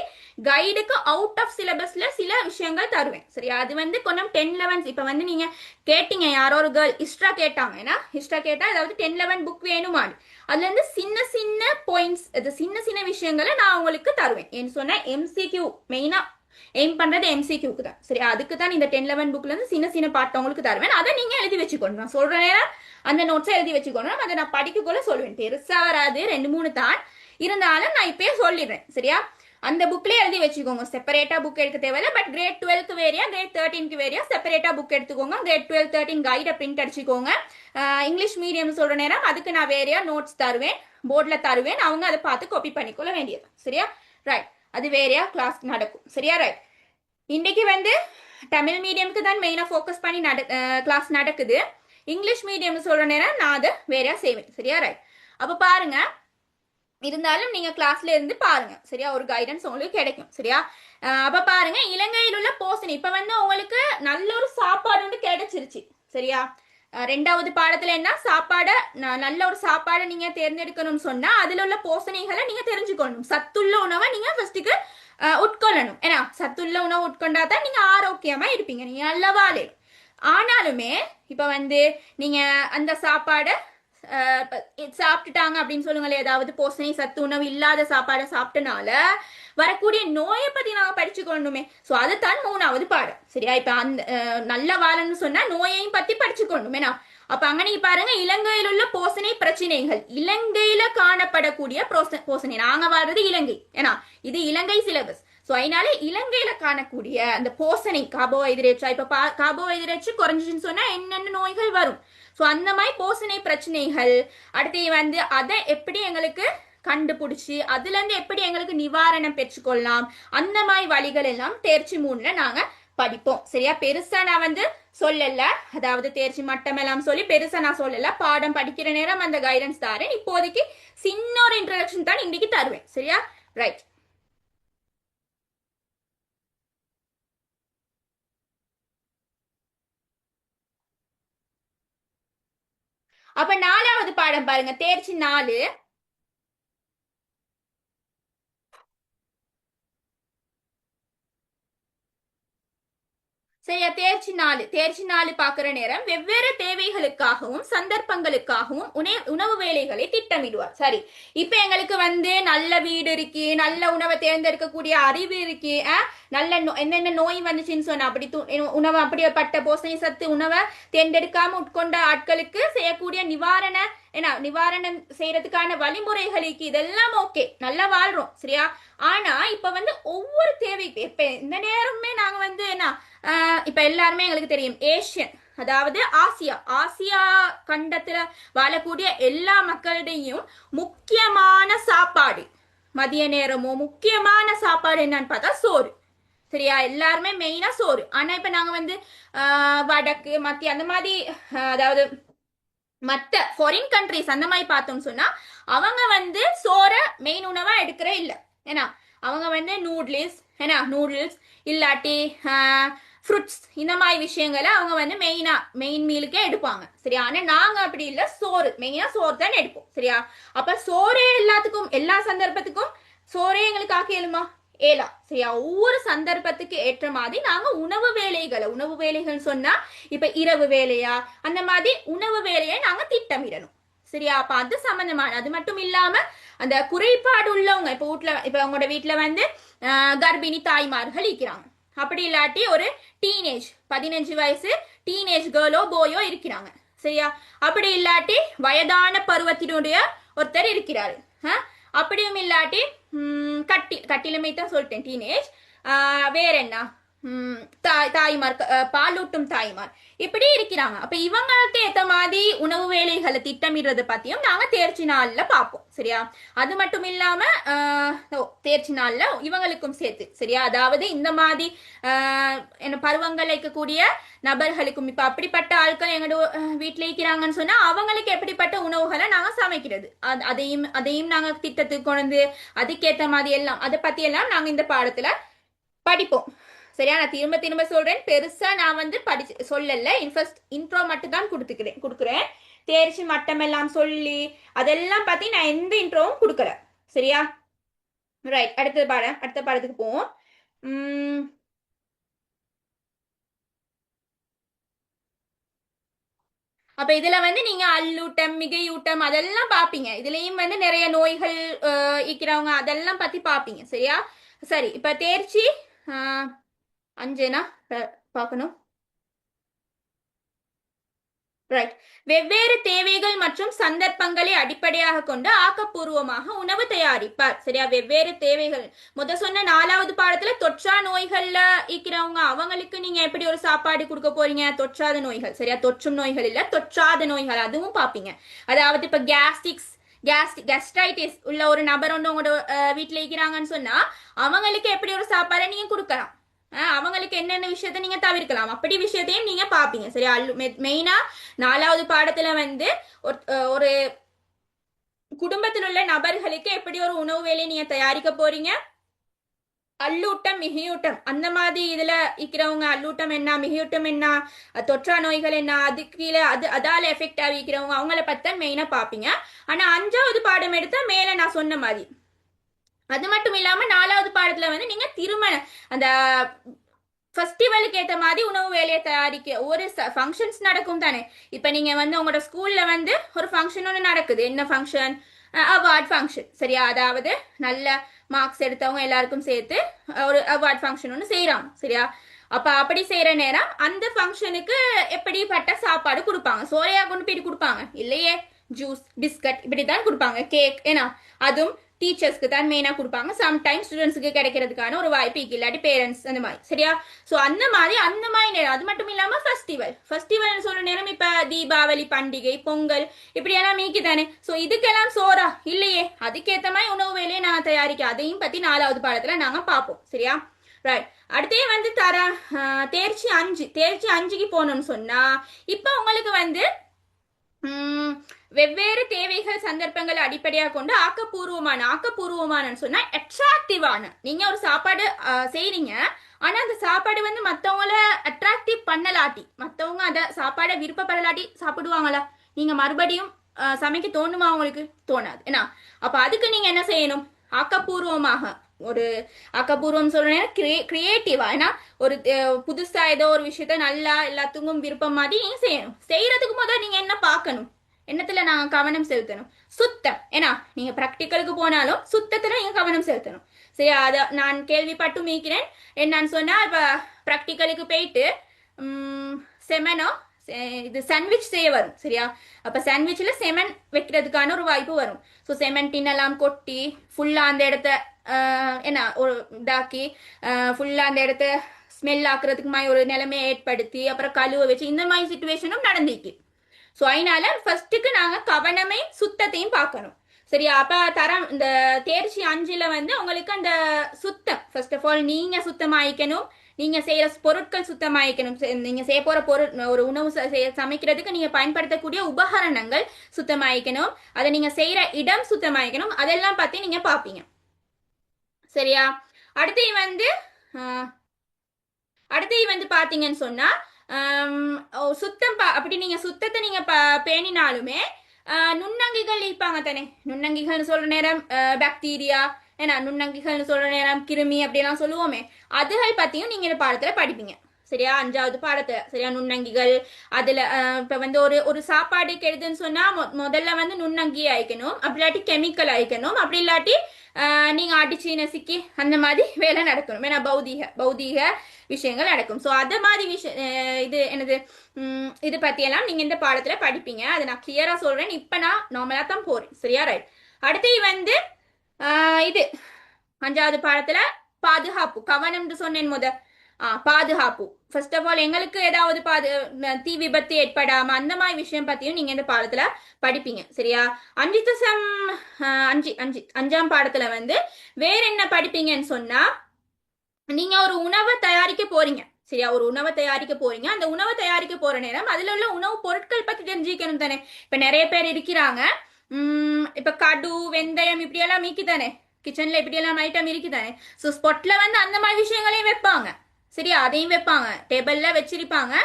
கைடுக்கு அவுட் ஆஃப் சிலபஸ்ல சில விஷயங்கள் தருவேன். சரியா? அது வந்து கொஞ்சம் 10 11 இப்ப வந்து நீங்க கேட்டீங்க, யாரோ ஒரு கேர்ள் ஹிஸ்டா கேட்டாங்க. ஏன்னா ஹிஸ்டா கேட்டா அதாவது 10 11 புக் வேணுமான்னு, அதுல இருந்து சின்ன சின்ன பாயிண்ட்ஸ், அது சின்ன சின்ன விஷயங்களை நான் உங்களுக்கு தருவேன். ஏன்னு சொன்னா எம்சிக்யூ மெயினா எய்ம் பண்றது எம்சிக்யூக்கு தான். சரி, அதுக்கு தான் இந்த 10 11 புக்ல இருந்து சின்ன சின்ன பாட்டு உங்களுக்கு தருவேன். அதை நீங்க எழுதி வச்சுக்கணும். நான் சொல்ற நேரம் அந்த நோட்ஸை எழுதி வச்சுக்கணும். அதை நான் படிக்கக்குள்ள சொல்லுவேன். பெருசா வராது, 2 3 தான் இருந்தாலும் நான் இப்பயே சொல்லிடுறேன். சரியா? அந்த புக்லேயே எழுதி வச்சுக்கோங்க. செப்பரேட்டா புக் எடுக்க தேவையில்ல. பட் கிரேட் 12க்கு வேறியா கிரேட் 13க்கு வேறியா செப்பரேட்டா புக் எடுத்துக்கோங்க. கிரேட் 12 13 கைடை பிரிண்ட் அடிச்சுக்கோங்க. இங்கிலீஷ் மீடியம் சொல்ற நேரம் அதுக்கு நான் வேறையா நோட்ஸ் தருவேன், போர்டில் தருவேன். அவங்க அதை பார்த்து காப்பி பண்ணிக்கொள்ள வேண்டியது. சரியா? ரைட். அது வேறையா கிளாஸ் நடக்கும். சரியா? ரைட். இன்னைக்கு வந்து தமிழ் மீடியம்க்கு தான் மெயினா ஃபோக்கஸ் பண்ணி கிளாஸ் நடக்குது. இங்கிலீஷ் மீடியம் சொல்ற நேரம் நான் அதை வேறையா செய்வேன். சரியா? ரைட். அப்ப பாருங்க, இருந்தாலும் நீங்க கிளாஸ்ல இருந்து பாருங்க. சரியா? ஒரு கைடன்ஸ் உங்களுக்கு கிடைக்கும். சரியா? அப்ப பாருங்க, இலங்கையில் உள்ள போஷன் இப்ப வந்து உங்களுக்கு நல்ல ஒரு சாப்பாடு வந்து கிடைச்சிருச்சு. சரியா? ரெண்டாவது பாடத்துல என்ன சாப்பாடை நல்ல ஒரு சாப்பாடை நீங்க தேர்ந்தெடுக்கணும்னு சொன்னா அதுல உள்ள போஷணைகளை நீங்க தெரிஞ்சுக்கணும். சத்துள்ள உணவை நீங்க ஃபர்ஸ்ட்டுக்கு உட்கொள்ளணும். ஏன்னா சத்துள்ள உணவு உட்கொண்டா தான் நீங்க ஆரோக்கியமா இருப்பீங்க, நீங்க நல்லா வாழணும். ஆனாலுமே இப்ப வந்து நீங்க அந்த சாப்பாடை சாப்பிட்டுட்டாங்க அப்படின்னு சொல்லுங்களேன், ஏதாவது போஷணை சத்து உணவு இல்லாத சாப்பாடை சாப்பிட்டனால வரக்கூடிய நோயை பத்தி நாங்க படிச்சுக்கொள்ளணுமே. சோ அதுதான் 3வது பாடம். சரியா? இப்ப அந்த நல்ல வாழன்னு சொன்னா நோயையும் பத்தி படிச்சுக்கொள்ளணுமே. அப்ப அங்க நீங்க பாருங்க, இலங்கையில் உள்ள போஷணை பிரச்சனைகள், இலங்கையில காணப்படக்கூடிய போஷணை. நாங்க வாழ்றது இலங்கை, ஏன்னா இது இலங்கை சிலபஸ். ஸோ அதனால இலங்கையில காணக்கூடிய அந்த போஷணை கார்போஹைட்ரேட்ஸா இப்ப கார்போஹைட்ரேட்ஸ் குறைஞ்சிச்சுன்னு சொன்னா என்னென்ன நோய்கள் வரும். ஸோ அந்த மாதிரி போஷணை பிரச்சனைகள், அடுத்து வந்து அதை எப்படி எங்களுக்கு கண்டுபிடிச்சி அதுல இருந்து எப்படி எங்களுக்கு நிவாரணம் பெற்றுக்கொள்ளலாம், அந்த மாதிரி வழிகள் எல்லாம் தேர்ச்சி 3ல நாங்க படிப்போம். சரியா? பெருசா நான் வந்து சொல்லல, அதாவது தேர்ச்சி மட்டம் எல்லாம் சொல்லி பெருசா நான் சொல்லல. பாடம் படிக்கிற நேரம் அந்த கைடன்ஸ் தாரேன். இப்போதைக்கு சின்ன ஒரு இன்ட்ரடக்ஷன் தான் இன்னைக்கு தருவேன். சரியா? ரைட். அப்ப 4வது பாடம் பாருங்க, தேர்ச்சி 4. சரியா? தேர்ச்சி 4 பாக்குற நேரம் வெவ்வேறு தேவைகளுக்காகவும் சந்தர்ப்பங்களுக்காகவும் உணவு வேலைகளை திட்டமிடுவார். சரி, இப்ப எங்களுக்கு வந்து நல்ல வீடு இருக்கு, நல்ல உணவை தேர்ந்தெடுக்கக்கூடிய அறிவு இருக்கு, நல்ல என்னென்ன நோய் வந்துச்சுன்னு சொன்னா அப்படி உணவு அப்படிப்பட்ட போஷணை சத்து உணவை தேர்ந்தெடுக்காம உட்கொண்ட ஆட்களுக்கு செய்யக்கூடிய நிவாரணம் செய்யறதுக்கான வழிமுறைகளுக்கு இதெல்லாம் ஓகே, நல்லா வாழ்றோம். சரியா? ஆனா இப்ப வந்து ஒவ்வொரு தேவைக்கு இப்ப இந்த நேரமே நாங்க வந்து என்ன இப்ப எல்லாருமே எங்களுக்கு தெரியும் ஏசியன், அதாவது ஆசியா கண்டத்துல வாழக்கூடிய எல்லா மக்களிடையும் முக்கியமான சாப்பாடு மதிய நேரமோ முக்கியமான சாப்பாடு என்னன்னு பார்த்தா சோறு. சரியா? எல்லாருமே மெயினா சோறு. ஆனா இப்ப நாங்க வந்து வடக்கு மத்திய அந்த மாதிரி அதாவது மற்ற ஃபாரின் கண்ட்ரிஸ் அந்த மாதிரி பார்த்தோம்னு சொன்னா அவங்க வந்து சோற மெயின் உணவா எடுக்கிறே இல்லை. ஏன்னா அவங்க வந்து நூடுல்ஸ் இல்லாட்டி ஃப்ரூட்ஸ் இந்த மாதிரி விஷயங்களை அவங்க வந்து மெயின் மீலுக்கே எடுப்பாங்க. சரியா? ஆனா நாங்க அப்படி இல்லை, மெயினா சோறு தான் எடுப்போம். சரியா? அப்ப சோறே எல்லாத்துக்கும் எல்லா சந்தர்ப்பத்துக்கும் சோறே எங்களுக்கு ஆக்கியலுமா ஏலா. சரியா? ஒவ்வொரு சந்தர்ப்பத்துக்கு ஏற்ற மாதிரி நாங்க உணவு வேலைகள் சொன்னா இப்ப இரவு வேலையா அந்த மாதிரி உணவு வேலையை நாங்க திட்டமிடணும். சரியா? அப்ப அது சம்பந்தமான அது மட்டும் இல்லாம அந்த குறைபாடு உள்ளவங்க இப்ப உங்களோட வீட்டுல வந்து கர்ப்பிணி தாய்மார்கள் இருக்கிறாங்க, அப்படி இல்லாட்டி ஒரு டீனேஜ் 15 வயசு டீனேஜ் கேர்ளோ போயோ இருக்கிறாங்க. சரியா? அப்படி இல்லாட்டி வயதான பருவத்தினுடைய ஒருத்தர் இருக்கிறாரு, அப்படியும் இல்லாட்டி கட்டிலுமே தான் சொல்லிட்டேன் டீனேஜ். வேற என்ன தாய்மார் பாலூட்டும் தாய்மார் இப்படி இருக்கிறாங்க. அப்ப இவங்களுக்கு ஏத்த மாதிரி உணவு வேலைகளை திட்டமிடுறது பத்தியும் நாங்க தேர்ச்சி 4ல பார்ப்போம். சரியா? அது மட்டும் இல்லாம தேர்ச்சி 4ல இவங்களுக்கும் சேர்த்து. சரியா? அதாவது இந்த மாதிரி என்ன பருவங்கள் வைக்கக்கூடிய நபர்களுக்கும் இப்ப அப்படிப்பட்ட ஆட்கள் எங்களோட வீட்டுல இருக்கிறாங்கன்னு சொன்னா அவங்களுக்கு எப்படிப்பட்ட உணவுகளை நாங்க சமைக்கிறது அதையும் நாங்க திட்டத்துக்கு கொண்டு அதுக்கேத்த மாதிரி எல்லாம் அதை பத்தி எல்லாம் நாங்க இந்த பாடத்துல படிப்போம். சரியா? நான் திரும்ப சொல்றேன், பெருசா நான் வந்து சொல்லல, இன்ட்ரோ மட்டும் தான் கொடுக்குறேன். தேர்ச்சி மட்டம் எல்லாம் சொல்லி அதெல்லாம் பத்தி நான் எந்த இன்ட்ரோவும் கொடுக்கல. சரியா? ரைட். அடுத்த பாடத்துக்கு போவோம். அப்ப இதுல வந்து நீங்க அல்லூட்டம் மிகையூட்டம் அதெல்லாம் பாப்பீங்க. இதுலயும் வந்து நிறைய நோய்கள் இருக்கிறவங்க அதெல்லாம் பத்தி பாப்பீங்க. சரியா? சரி, இப்ப தேர்ச்சி 5 பார்க்கணும். ரைட். வெவ்வேறு தேவைகள் மற்றும் சந்தர்ப்பங்களை அடிப்படையாக கொண்டு ஆக்கப்பூர்வமாக உணவு தயாரிப்பார். சரியா? வெவ்வேறு தேவைகள் சொன்ன 4வது பாடத்துல தொற்றா நோய்கள்ல இருக்கிறவங்க அவங்களுக்கு நீங்க எப்படி ஒரு சாப்பாடு கொடுக்க போறீங்க? தொற்றாத நோய்கள். சரியா? தொற்றும் நோய்கள் இல்ல, தொற்றாத நோய்கள், அதுவும் பாப்பீங்க. அதாவது இப்ப கெஸ்ட்ரைட்டிஸ் உள்ள ஒரு நபர் வந்து உங்களோட வீட்டுல இருக்கிறாங்கன்னு சொன்னா அவங்களுக்கு எப்படி ஒரு சாப்பாடை நீங்க கொடுக்கலாம், அவங்களுக்கு என்னென்ன விஷயத்த நீங்க தவிர்க்கலாம், அப்படி விஷயத்தையும் நீங்க பாப்பீங்க. சரியா? மெயினா 4வது பாடத்துல வந்து ஒரு குடும்பத்தில் உள்ள நபர்களுக்கு எப்படி ஒரு உணவு வேலையை நீங்க தயாரிக்க போறீங்க, அல்லூட்டம் மிகையூட்டம் அந்த மாதிரி இதுல இருக்கிறவங்க அல்லூட்டம் என்ன மிகையூட்டம் என்ன தொற்றா நோய்கள் என்ன அதுக்கு கீழே அதால எஃபெக்ட் ஆகிக்கிறவங்க அவங்கள பத்தி மெயினா பாப்பீங்க. ஆனா 5வது பாடம் எடுத்தா மேல நான் சொன்ன மாதிரி அது மட்டும் இல்லாம 4வது பாடத்துல வந்து நீங்க திருமணம் அந்த ஃபெஸ்டிவலுக்கு ஏற்ற மாதிரி உணவு வேலையை தயாரிக்க ஒரு ஃபங்க்ஷன்ஸ் நடக்கும் தானே. இப்போ நீங்கள் வந்து உங்களோட ஸ்கூலில் வந்து ஒரு ஃபங்க்ஷன் ஒன்று நடக்குது. என்ன ஃபங்க்ஷன்? Award function. சரியா? அதாவது நல்ல மார்க்ஸ் எடுத்தவங்க எல்லாருக்கும் சேர்த்து ஒரு அவார்ட் ஃபங்க்ஷன் ஒன்று செய்கிறாங்க. சரியா? அப்போ அப்படி செய்கிற நேரம் அந்த ஃபங்க்ஷனுக்கு எப்படிப்பட்ட சாப்பாடு கொடுப்பாங்க? சோறையா கொண்டு போயிட்டு கொடுப்பாங்க இல்லையே, ஜூஸ் பிஸ்கட் இப்படி தான் கொடுப்பாங்க, கேக். ஏன்னா அதுவும் டீச்சர்ஸ்க்கு தான் மெயினாக கொடுப்பாங்க. சம்டைம்ஸ் ஸ்டூடெண்ட்ஸுக்கு கிடைக்கிறதுக்கான ஒரு வாய்ப்பு இல்லாட்டி பேரண்ட்ஸ் அந்த மாதிரி. சரியா? ஸோ அந்த மாதிரி நேரம். அது மட்டும் இல்லாமல் ஃபெஸ்டிவல் சொல்ற நேரம் இப்போ தீபாவளி பண்டிகை பொங்கல் இப்படியெல்லாம் மீக்கி தானே. ஸோ இதுக்கெல்லாம் சோறா இல்லையே, அதுக்கேற்ற மாதிரி உணவு வேலையை நான் தயாரிக்க அதையும் பற்றி 4வது பாடத்தில் நாங்கள் பார்ப்போம். சரியா? ரைட். அடுத்தே வந்து தேர்ச்சி 5க்கு போகணும்னு சொன்னா இப்போ உங்களுக்கு வந்து வெவ்வேறு தேவைகள் சந்தர்ப்பங்களை அடிப்படையாக கொண்டு ஆக்கப்பூர்வமான சொன்னா அட்ராக்டிவான நீங்க ஒரு சாப்பாடு செய்றீங்க. ஆனா அந்த சாப்பாடு வந்து மத்தவங்கள அட்ராக்டிவ் பண்ணலாட்டி, மத்தவங்க அந்த சாப்பாடை விருப்பப்படலாட்டி சாப்பிடுவாங்களா? நீங்க மறுபடியும் சமைக்க தோணுமா? அவங்களுக்கு தோணாது. ஏன்னா அப்ப அதுக்கு நீங்க என்ன செய்யணும்? ஆக்கப்பூர்வமாக ஒரு ஆக்கப்பூர்வம் சொல்றேன் கிரியேட்டிவா. ஏன்னா ஒரு புதுசா ஏதோ ஒரு விஷயத்த நல்லா எல்லாத்துக்கும் விருப்பம் மாதிரி நீங்க செய்யணும். செய்யறதுக்கு முதல் நீங்க என்ன பார்க்கணும்? என்னத்துல நாங்க கவனம் செலுத்தணும்? சுத்தம். ஏன்னா நீங்க பிராக்டிக்கலுக்கு போனாலும் சுத்தத்துல நீங்க கவனம் செலுத்தணும். சரி, அத நான் கேள்விப்பட்டு மீக்கிறேன். என்னன்னு சொன்னா இப்ப பிராக்டிக்கலுக்கு போயிட்டு செமனோ இது சாண்ட்விச் செய்ய வரும். சரியா? அப்ப சாண்ட்விச்ல செமன் வைக்கிறதுக்கான ஒரு வாய்ப்பு வரும். ஸோ செமன் டின்னெல்லாம் கொட்டி ஃபுல்லா அந்த இடத்த என்ன ஒரு இதாக்கி ஃபுல்லா அந்த இடத்த ஸ்மெல் ஆக்குறதுக்கு மாதிரி ஒரு நிலைமையை ஏற்படுத்தி அப்புறம் கழுவ வச்சு இந்த மாதிரி சுச்சுவேஷனும் நடந்துக்கு. ஸோ அதனால ஃபர்ஸ்ட்டுக்கு நாங்கள் கவனமே சுத்தத்தையும் பார்க்கணும். சரியா? அப்போ இந்த தேர்ச்சி 5ல் வந்து உங்களுக்கு அந்த சுத்தம் ஃபர்ஸ்ட் ஆஃப் ஆல் நீங்கள் சுத்தமாயிக்கணும். நீங்கள் செய்கிற பொருட்கள் சுத்தமாயிக்கணும். நீங்கள் செய்ய போகிற பொருள் ஒரு உணவு சமைக்கிறதுக்கு நீங்கள் பயன்படுத்தக்கூடிய உபகரணங்கள் சுத்தமாயிக்கணும். அதை நீங்கள் செய்கிற இடம் சுத்தமாயிக்கணும். அதெல்லாம் பற்றி நீங்கள் பார்ப்பீங்க. சரியா? அடுத்து வந்து பார்த்தீங்கன்னு சொன்னால் சுத்தம் அப்படி நீங்க சுத்தத்தை நீங்க பேணினாலுமே நுண்ணங்கிகள் இருப்பாங்க தானே. நுண்ணங்கிகள் சொல்ற நேரம் பாக்டீரியா, ஏன்னா நுண்ணங்கிகள் சொல்ற நேரம் கிருமி அப்படிலாம் சொல்லுவோமே, அதுகள் பத்தியும் நீங்க இந்த பாடத்துல படிப்பீங்க. சரியா? 5வது பாடத்துல. சரியா? நுண்ணங்கிகள் அதுல இப்ப வந்து ஒரு சாப்பாடு கெடுதுன்னு சொன்னா முதல்ல வந்து நுண்ணங்கி அழிக்கணும், அப்படி இல்லாட்டி கெமிக்கல் அழிக்கணும், அப்படி இல்லாட்டி நீங்க அடிச்சு நசுக்கி அந்த மாதிரி வேலை நடக்கணும். ஏன்னா பௌதீக விஷயங்கள் நடக்கும். ஸோ அது மாதிரி இது என்னது இது பத்தியெல்லாம் நீங்க இந்த பாடத்துல படிப்பீங்க. அதை நான் கிளியரா சொல்றேன். இப்ப நான் நார்மலா தான் போறேன். சரியா? ரைட். அடுத்து வந்து இது 5வது பாடத்துல பாதுகாப்பு கவனம்னு சொன்னேன். பாதுகாப்பு ஃபர்ஸ்ட் ஆஃப் ஆல் எங்களுக்கு ஏதாவது தீ விபத்து ஏற்படாம அந்த மாதிரி விஷயம் பத்தியும் நீங்க இந்த பாடத்துல படிப்பீங்க. சரியா? 5ஆம் பாடத்துல வந்து வேற என்ன படிப்பீங்கன்னு சொன்னா நீங்க ஒரு உணவை தயாரிக்க போறீங்க. சரியா? ஒரு உணவை தயாரிக்க போறீங்க. அந்த உணவை தயாரிக்க போற நேரம் அதுல உள்ள உணவு பொருட்கள் பத்தி தெரிஞ்சுக்கணும் தானே. இப்ப நிறைய பேர் இருக்கிறாங்க, இப்ப கடு வெந்தயம் இப்படி எல்லாம் மீக்குதானே, கிச்சன்ல இப்படி எல்லாம் ஐட்டம் இருக்குதானே. ஸோ ஸ்பாட்ல வந்து அந்த மாதிரி விஷயங்களையும் வைப்பாங்க. சரியா? அதையும் வைப்பாங்க, டேபிள்ல வச்சிருப்பாங்க.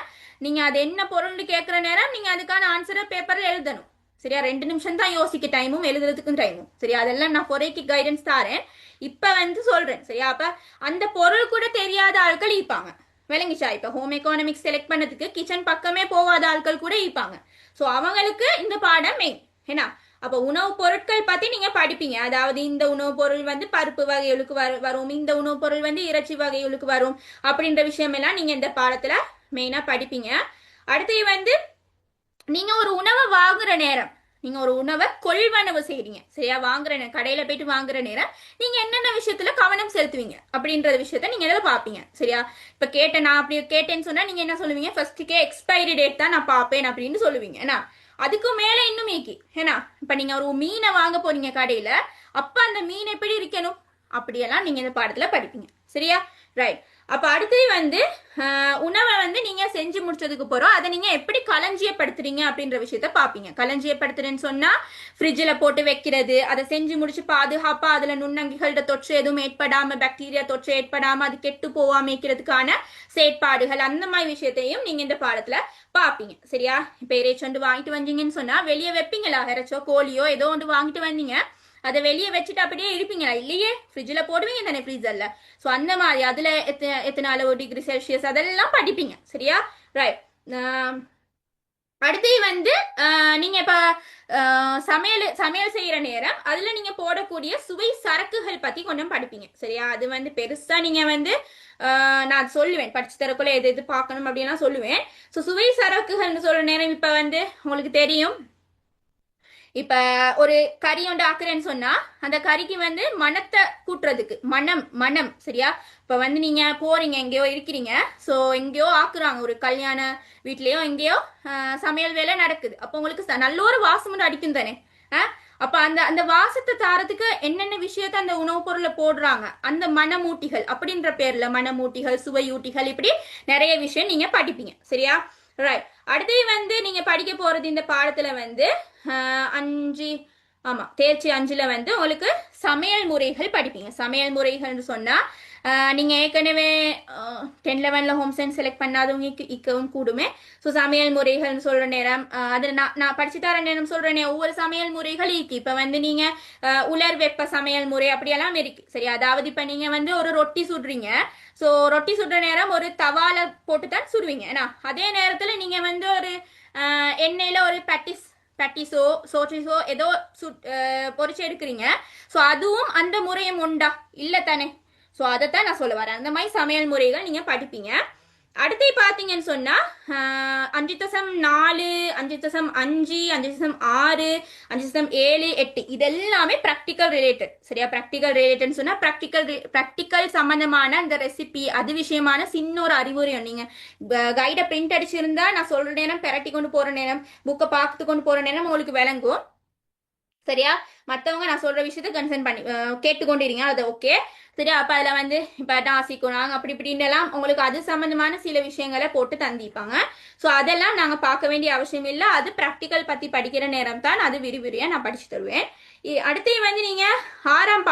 நீங்க அது என்ன பொருள்னு கேட்கிற நேரம் நீங்க அதுக்கான ஆன்சரை பேப்பர்ல எழுதணும். சரியா? 2 நிமிஷம் தான் யோசிக்க டைமும் எழுதுறதுக்கும் டைமும். சரியா? அதெல்லாம் நான் பொறைக்கு கைடன்ஸ் தாரேன். இப்ப வந்து சொல்றேன். சரியா? அப்ப அந்த பொருள் கூட தெரியாத ஆட்கள் இருப்பாங்க. விளங்கிச்சா? இப்ப ஹோம் எக்கானமிக்ஸ் செலக்ட் பண்ணதுக்கு கிச்சன் பக்கமே போகாத ஆட்கள் கூட இருப்பாங்க. ஸோ அவங்களுக்கு இந்த பாடம் மெயின். ஏன்னா அப்ப உணவு பொருட்கள் பத்தி நீங்க படிப்பீங்க. அதாவது இந்த உணவு பொருள் வந்து பருப்பு வகைகளுக்கு வரும், இந்த உணவு பொருள் வந்து இறைச்சி வகைகளுக்கு வரும், அப்படின்ற விஷயம் எல்லாம் நீங்க இந்த பாடத்துல மெயினா படிப்பீங்க. அடுத்து வந்து நீங்க ஒரு உணவை வாங்குற நேரம், நீங்க ஒரு உணவை கொள்வனவு செய்றீங்க சரியா, வாங்குற கடையில போயிட்டு வாங்குற நேரம் நீங்க என்னென்ன விஷயத்துல கவனம் செலுத்துவீங்க அப்படின்ற விஷயத்த நீங்க எதாவது பாப்பீங்க சரியா. இப்ப கேட்டேன், நான் அப்படி கேட்டேன்னு சொன்னா நீங்க என்ன சொல்லுவீங்க, ஃபர்ஸ்ட்டுக்கே எக்ஸ்பைரி டேட் தான் நான் பாப்பேன் அப்படின்னு சொல்லுவீங்க ஏன்னா. அதுக்கு மேல இன்னும் மீக்கி ஏன்னா, இப்ப நீங்க ஒரு மீனை வாங்க போறீங்க கடையில, அப்ப அந்த மீன் எப்படி இருக்கணும் அப்படியெல்லாம் நீங்க இந்த பாடத்துல படிப்பீங்க சரியா. ரைட். அப்ப அடுத்தது வந்து உணவை வந்து நீங்க செஞ்சு முடிச்சதுக்கு போறோம், அதை நீங்க எப்படி களஞ்சியப்படுத்துறீங்க அப்படின்ற விஷயத்த பாப்பீங்க. களஞ்சியப்படுத்துறேன்னு சொன்னா ஃப்ரிட்ஜில் போட்டு வைக்கிறது, அதை செஞ்சு முடிச்சு பாதுகாப்பா அதுல நுண்ணங்கிகளோட தொற்று எதுவும் ஏற்படாம, பாக்டீரியா தொற்று ஏற்படாம அது கெட்டு போகாம இருக்கிறதுக்கான செயற்பாடுகள், அந்த மாதிரி விஷயத்தையும் நீங்க இந்த பாடத்துல பாப்பீங்க சரியா. இப்ப இறைச்சி வந்து வாங்கிட்டு வந்தீங்கன்னு சொன்னா வெளியே வைப்பீங்களா, இறைச்சோ கோழியோ ஏதோ ஒன்று வாங்கிட்டு வந்தீங்க, அதை வெளியே வச்சுட்டு அப்படியே இருப்பீங்களா, இல்லையே ஃப்ரிட்ஜில் போடுவீங்க தானே ஃப்ரீசர்ல. ஸோ அந்த மாதிரி அதுல எத்தனை அளவு டிகிரி செல்சியஸ் அதெல்லாம் படிப்பீங்க சரியா. ரைட். அடுத்து வந்து நீங்க இப்ப சமையல் சமையல் செய்யற நேரம் அதுல நீங்க போடக்கூடிய சுவை சரக்குகள் பத்தி கொஞ்சம் படிப்பீங்க சரியா. அது வந்து பெருசா நீங்க வந்து நான் சொல்லுவேன் படிச்சு தரக்குள்ள எது எது பார்க்கணும் அப்படின்னா சொல்லுவேன். ஸோ சுவை சரக்குகள்னு சொல்ற நேரம் இப்ப வந்து உங்களுக்கு தெரியும், இப்ப ஒரு கறி ஒன்று ஆக்குறேன்னு சொன்னா அந்த கறிக்கு வந்து மணத்தை கூட்டுறதுக்கு மனம் மனம் சரியா. இப்ப வந்து நீங்க போறீங்க எங்கேயோ இருக்கிறீங்க, ஸோ எங்கேயோ ஆக்குறாங்க ஒரு கல்யாண வீட்லயோ எங்கேயோ சமையல் வேலை நடக்குது, அப்போ உங்களுக்கு நல்ல ஒரு வாசம் அடிக்கும் தானே. அப்ப அந்த அந்த வாசத்தை தாரத்துக்கு என்னென்ன விஷயத்த அந்த உணவுப் பொருளை போடுறாங்க, அந்த மணமூட்டிகள் அப்படின்ற பேர்ல மணமூட்டிகள் சுவையூட்டிகள் இப்படி நிறைய விஷயம் நீங்க படிப்பீங்க சரியா. ரைட். அடுத்து வந்து நீங்க படிக்க போறது இந்த பாடத்துல வந்து 5, ஆமா தேர்ச்சி 5ல வந்து உங்களுக்கு சமையல் முறைகள் படிப்பீங்க. சமையல் முறைகள்னு சொன்னா நீங்க ஏற்கனவே 10, 11ல ஹோம் சயின்ஸ் செலக்ட் பண்ணாதவங்க இக்கவும் கூடுமே. ஸோ சமையல் முறைகள்னு சொல்ற நேரம் அதில் நான் படிச்சு தர நேரம் சொல்றேனே, ஒவ்வொரு சமையல் முறைகள் இருக்கு. இப்போ வந்து நீங்க உலர் வெப்ப சமையல் முறை அப்படியெல்லாம் இருக்கு சரி. அதாவது இப்போ நீங்க வந்து ஒரு ரொட்டி சுடுறீங்க, ஸோ ரொட்டி சுடுற நேரம் ஒரு தவால போட்டு தான் சுடுவீங்க ஏன்னா. அதே நேரத்தில் நீங்க வந்து ஒரு எண்ணெயில ஒரு பட்டிஸோ சோற்றிஸோ ஏதோ பொறிச்சு எடுக்கிறீங்க, ஸோ அதுவும் அந்த முறையும் உண்டா இல்லை தானே. ஸோ அதைத்தான் நான் சொல்ல வரேன், அந்த மாதிரி சமையல் முறைகள் நீங்க படிப்பீங்க. அடுத்து பாத்தீங்கன்னு சொன்னா 5.4, 5.5, 5.6, 5.7, 8 இதெல்லாமே ப்ராக்டிக்கல் ரிலேட்டட் சரியா. ப்ராக்டிக்கல் ரிலேட்டட்னு சொன்னா ப்ராக்டிக்கல் சம்பந்தமான அந்த ரெசிபி அது விஷயமான சின்ன ஒரு அறிவுரையும். நீங்க கைடை பிரிண்ட் அடிச்சிருந்தா நான் சொல்ற நேரம் பெரட்டி கொண்டு போற நேரம் புக்கை பார்த்து கொண்டு போற நேரம் உங்களுக்கு விளங்கும் சரியா. மற்றவங்க நான் சொல்ற விஷயத்த கன்சர்ன் பண்ணி கேட்டுக்கொண்டிருங்க, அது ஓகே சரியா. அப்ப அதுல வந்து இப்ப நாசிக்குனாங்க அப்படி இப்படின்னு எல்லாம் உங்களுக்கு அது சம்பந்தமான சில விஷயங்களை போட்டு தந்திப்பாங்க. ஸோ அதெல்லாம் நாங்க பார்க்க வேண்டிய அவசியம் இல்லை, அது ப்ராக்டிக்கல் பத்தி படிக்கிற நேரம் தான் அது விரிவிரியா நான் படிச்சு தருவேன். அடுத்து வந்து நீங்க 6ஆம்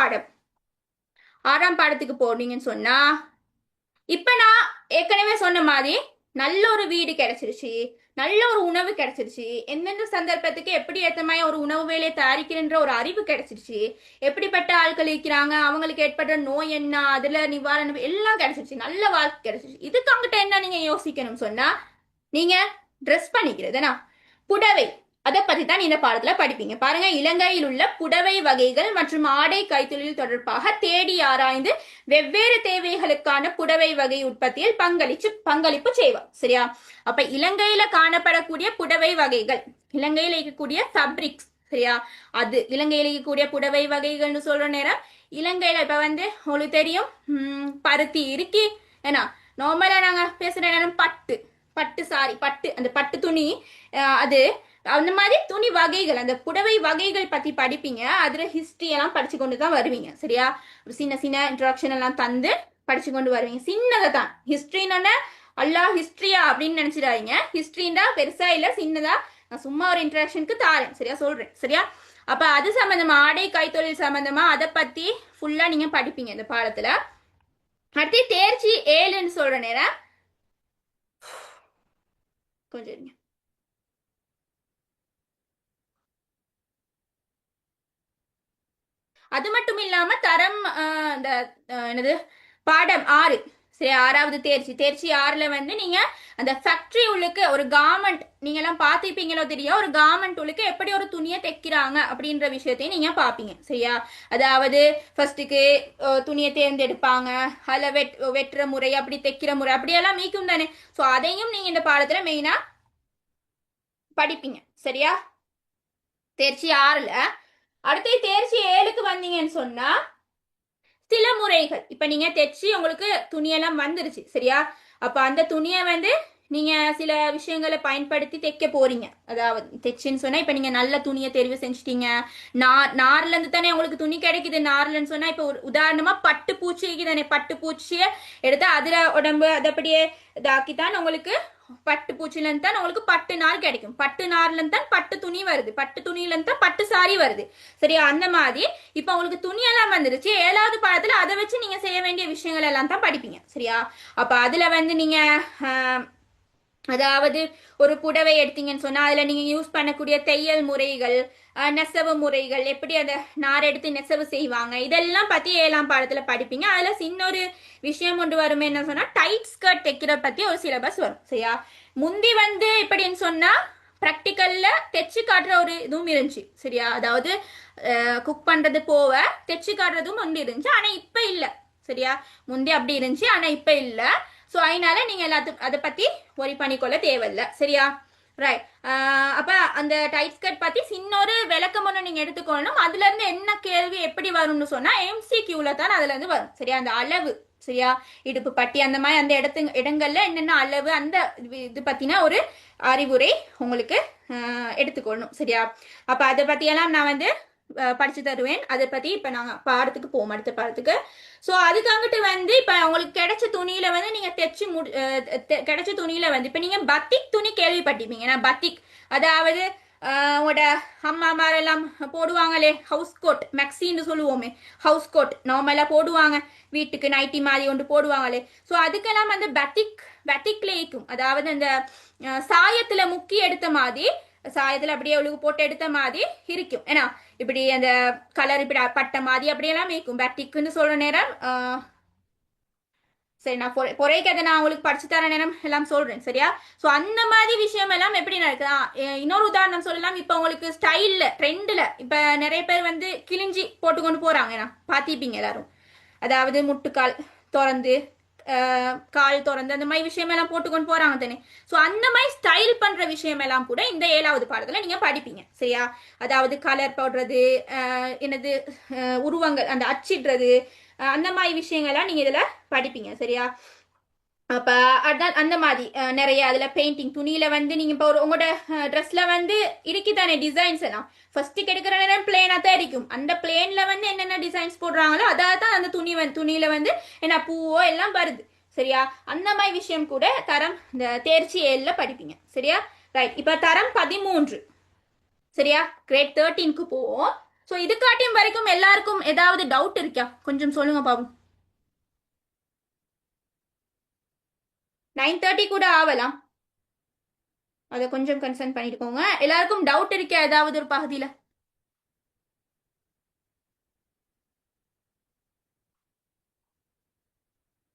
பாடத்துக்கு போனீங்கன்னு சொன்னா, இப்ப நான் ஏற்கனவே சொன்ன மாதிரி நல்ல ஒரு வீடு கிடைச்சிருச்சு, நல்ல ஒரு உணவு கிடைச்சிருச்சு, எந்தெந்த சந்தர்ப்பத்துக்கு எப்படி ஏற்ற மாதிரி ஒரு உணவு வேலையை தயாரிக்கிறன்ற ஒரு அறிவு கிடைச்சிருச்சு, எப்படிப்பட்ட ஆட்கள் இருக்கிறாங்க, அவங்களுக்கு ஏற்படுற நோய் என்ன, அதுல நிவாரணம் எல்லாம் கிடைச்சிருச்சு, நல்ல வாழ்க்கை கிடைச்சிருச்சு. இதுக்கு அங்கிட்ட என்ன நீங்க யோசிக்கணும் சொன்னா, நீங்க ட்ரெஸ் பண்ணிக்கிறதுனா புடவை, அதை பத்தி தான் இந்த பாடத்துல படிப்பீங்க பாருங்க. இலங்கையில் உள்ள புடவை வகைகள் மற்றும் ஆடை கைத்தொழில் தொடர்பாக தேடி ஆராய்ந்து வெவ்வேறு தேவைகளுக்கான புடவை வகை உற்பத்தியில் பங்களிப்பு செய்வார் சரியா. அப்ப இலங்கையில காணப்படக்கூடிய புடவை வகைகள், இலங்கையில் இருக்கக்கூடிய ஃபேப்ரிக்ஸ் சரியா, அது இலங்கையில் இருக்கக்கூடிய புடவை வகைகள்னு சொல்ற நேரம் இலங்கையில இப்ப வந்து உங்களுக்கு தெரியும் பருத்தி இருக்கி ஏன்னா. நார்மலா நாங்க பேசுற நேரம் பட்டு சாரி பட்டு அந்த பட்டு துணி அது அந்த மாதிரி துணி வகைகள் அந்த புடவை வகைகள் பத்தி படிப்பீங்க. அதுல ஹிஸ்டரி எல்லாம் படிச்சு கொண்டு தான் வருவீங்க சரியா. சின்ன சின்ன இன்ட்ரோடக்ஷன் எல்லாம் தந்து படிச்சு கொண்டு வருவீங்க. சின்னதை தான் ஹிஸ்டரின்னு அல்லா ஹிஸ்டரியா அப்படின்னு நினைச்சிடாதீங்க, ஹிஸ்டரின்னா பெருசா இல்ல சின்னதா நான் சும்மா ஒரு இன்ட்ராக்ஷனுக்கு தாரேன் சரியா சொல்றேன் சரியா. அப்ப அது சம்பந்தமா ஆடை கைத்தொழில் சம்பந்தமா அதை பத்தி ஃபுல்லா நீங்க படிப்பீங்க இந்த பாடத்துல. அடுத்து தேர்ச்சி 7ன்னு சொல்ற நேரம் கொஞ்சம் அது மட்டும் இல்லாம தரம் இந்த என்னது பாடம் 6 சரி 6வது தேர்ச்சி 6ல வந்து நீங்க அந்த ஃபேக்டரி உள்ளுக்கு ஒரு கார்மெண்ட் நீங்க எல்லாம் பார்த்திருப்பீங்களோ தெரியும், ஒரு கார்மெண்ட் உள்ளுக்கு எப்படி ஒரு துணியை தைக்கிறாங்க அப்படின்ற விஷயத்தையும் நீங்க பாப்பீங்க சரியா. அதாவது ஃபர்ஸ்ட்டுக்கு துணியை தேர்ந்தெடுப்பாங்க, அதில் வெட்டுற முறை அப்படி தைக்கிற முறை அப்படியெல்லாம் மீக்கும் தானே. ஸோ அதையும் நீங்க இந்த பாடத்துல மெயினா படிப்பீங்க. சரியா? தேர்ச்சி 6ல. அடுத்து தேர்ச்சி 7க்கு வந்தீங்கன்னு சொன்னா சில முறைகள் இப்ப நீங்க தைச்சு உங்களுக்கு துணியெல்லாம் வந்துருச்சு. சரியா? அப்ப அந்த துணியை வந்து நீங்க சில விஷயங்களை பயன்படுத்தி தைக்க போறீங்க. அதாவது தைச்சுன்னு சொன்னா இப்ப நீங்க நல்ல துணியை தெரிவு செஞ்சுட்டீங்க. நார்ல இருந்து தானே உங்களுக்கு துணி கிடைக்குது. நார்லன்னு சொன்னா இப்ப ஒரு உதாரணமா பட்டு பூச்சிக்கு தானே, பட்டு பூச்சியை எடுத்து அதுல உடம்பு அதை அப்படியே இதாக்கித்தான் உங்களுக்கு பட்டு பூச்சில இருந்து தான் உங்களுக்கு பட்டு நார் கிடைக்கும். பட்டு நார்ல இருந்து தான் பட்டு துணி வருது. பட்டு துணியில இருந்து தான் பட்டு சாரி வருது. சரியா? அந்த மாதிரி இப்ப உங்களுக்கு துணி எல்லாம் வந்துருச்சு. 7வது பாடத்துல அதை வச்சு நீங்க செய்ய வேண்டிய விஷயங்கள் எல்லாம் தான் படிப்பீங்க. சரியா? அப்ப அதுல வந்து நீங்க அதாவது ஒரு புடவை எடுத்தீங்கன்னு சொன்னா அதுல நீங்க யூஸ் பண்ணக்கூடிய தையல் முறைகள், நெசவு முறைகள், எப்படி அந்த நார் எடுத்து நெசவு செய்வாங்க, இதெல்லாம் பத்தி 7ஆம் பாடத்துல படிப்பீங்க. அதுல சின்னொரு விஷயம் ஒன்று வரும், என்ன சொன்னா டைட் ஸ்கர்ட் தைக்கிற பத்தி ஒரு சிலபஸ் வரும். சரியா? முந்தி வந்து எப்படின்னு சொன்னா ப்ராக்டிக்கல்ல தைச்சு காட்டுற ஒரு இதுவும் இருந்துச்சு. சரியா? அதாவது குக் பண்றது போக தைச்சு காட்டுறதும் ஒன்று இருந்துச்சு. ஆனா இப்ப இல்ல. சரியா? முந்தி அப்படி இருந்துச்சு, ஆனா இப்ப இல்ல. ஸோ அதனால நீங்க எல்லாத்துக்கும் அதை பத்தி ஒரி பண்ணிக்கொள்ள தேவையில்லை. சரியா? ரைட். அப்ப அந்த டைட் ஸ்கர்ட் பத்தி சின்ன ஒரு விளக்கம் ஒன்று நீங்க எடுத்துக்கொள்ளணும். அதுல இருந்து என்ன கேள்வி எப்படி வரும்னு சொன்னா MCQல தான் அதுல இருந்து வரும். சரியா? அந்த அளவு, சரியா, இடுப்பு பட்டி அந்த மாதிரி அந்த இடங்கள்ல என்னென்ன அளவு, அந்த இது பத்தின ஒரு அறிவுரை உங்களுக்கு எடுத்துக்கொள்ளணும். சரியா? அப்ப அதை பத்தியெல்லாம் நான் வந்து படிச்சு தருவேன். அதை பத்தி இப்ப நாங்க பாடத்துக்கு போவோம், அடுத்த பாடத்துக்கு. ஸோ அதுக்காகட்டு வந்து இப்ப உங்களுக்கு கிடைச்ச துணியில வந்து நீங்க தைச்சு கிடைச்ச துணியில வந்து இப்ப நீங்க பத்திக் துணி கேள்விப்பட்டிருப்பீங்க. நான் பத்திக் அதாவது உங்களோட அம்மாமாரெல்லாம் போடுவாங்களே ஹவுஸ் கோட், மெக்ஸின்னு சொல்லுவோமே, ஹவுஸ் கோட் நார்மலா போடுவாங்க வீட்டுக்கு, நைட்டி மாதிரி ஒன்று போடுவாங்களே. ஸோ அதுக்கெல்லாம் வந்து பத்திக்ல இருக்கும். அதாவது அந்த சாயத்துல முக்கி எடுத்த மாதிரி, சாயத்துல அப்படியே ஒழுகு போட்டு எடுத்த மாதிரி இருக்கும். ஏன்னா இப்படி அந்த கலர் இப்படி பட்ட மாதிரி அப்படியெல்லாம் இருக்கும். பத்திக்குன்னு சொல்ற நேரம் சரி, நான் பொறைக்கு அதை நான் உங்களுக்கு படிச்சு தர நேரம் எல்லாம் சொல்றேன். சரியா? ஸோ அந்த மாதிரி விஷயம் எல்லாம் எப்படி நடக்குதா? இன்னொரு உதாரணம் சொல்லலாம். இப்போ உங்களுக்கு ஸ்டைல்ல ட்ரெண்ட்ல இப்ப நிறைய பேர் வந்து கிழிஞ்சி போட்டுக்கொண்டு போறாங்க. ஏன்னா பாத்திப்பீங்க எல்லாரும். அதாவது முட்டுக்கால் திறந்து, கால் திறந்து, அந்த மாதிரி விஷயம் எல்லாம் போட்டுக்கொண்டு போறாங்க தானே. ஸோ அந்த மாதிரி ஸ்டைல் பண்ற விஷயம் எல்லாம் கூட இந்த 7வது பாடத்துல நீங்க படிப்பீங்க. சரியா? அதாவது கலர் போடுறது, என்னது உருவங்கள் அந்த அச்சிடுறது, அந்த மாதிரி விஷயங்கள்லாம் நீங்க இதுல படிப்பீங்க. சரியா? அப்ப அதான் அந்த மாதிரி நிறைய அதுல பெயிண்டிங் துணியில வந்து நீங்க இப்போ உங்களோட ட்ரெஸ்ல வந்து இருக்குதானே டிசைன்ஸ் எல்லாம். ஃபர்ஸ்ட் எடுக்கிற நேரம் பிளேனா தான் இருக்கும். அந்த பிளேன்ல வந்து என்னென்ன டிசைன்ஸ் போடுறாங்களோ அதான் அந்த துணியில வந்து என்ன பூவோ எல்லாம் வருது. சரியா? அந்த மாதிரி விஷயம் கூட தரம் இந்த தேர்ச்சி 7ல படிப்பீங்க. சரியா? ரைட். இப்ப தரம் 13. சரியா? கிரேட் 13க்கு போவோம். ஸோ இதுக்காட்டியும் வரைக்கும் எல்லாருக்கும் ஏதாவது டவுட் இருக்கா? கொஞ்சம் சொல்லுங்க பாபு. 9:30 கூட ஆகலாம். அதை கொஞ்சம் கன்சர்ன் பண்ணிட்டுக்கோங்க. எல்லாருக்கும் டவுட் இருக்கா ஏதாவது ஒரு பகுதியில?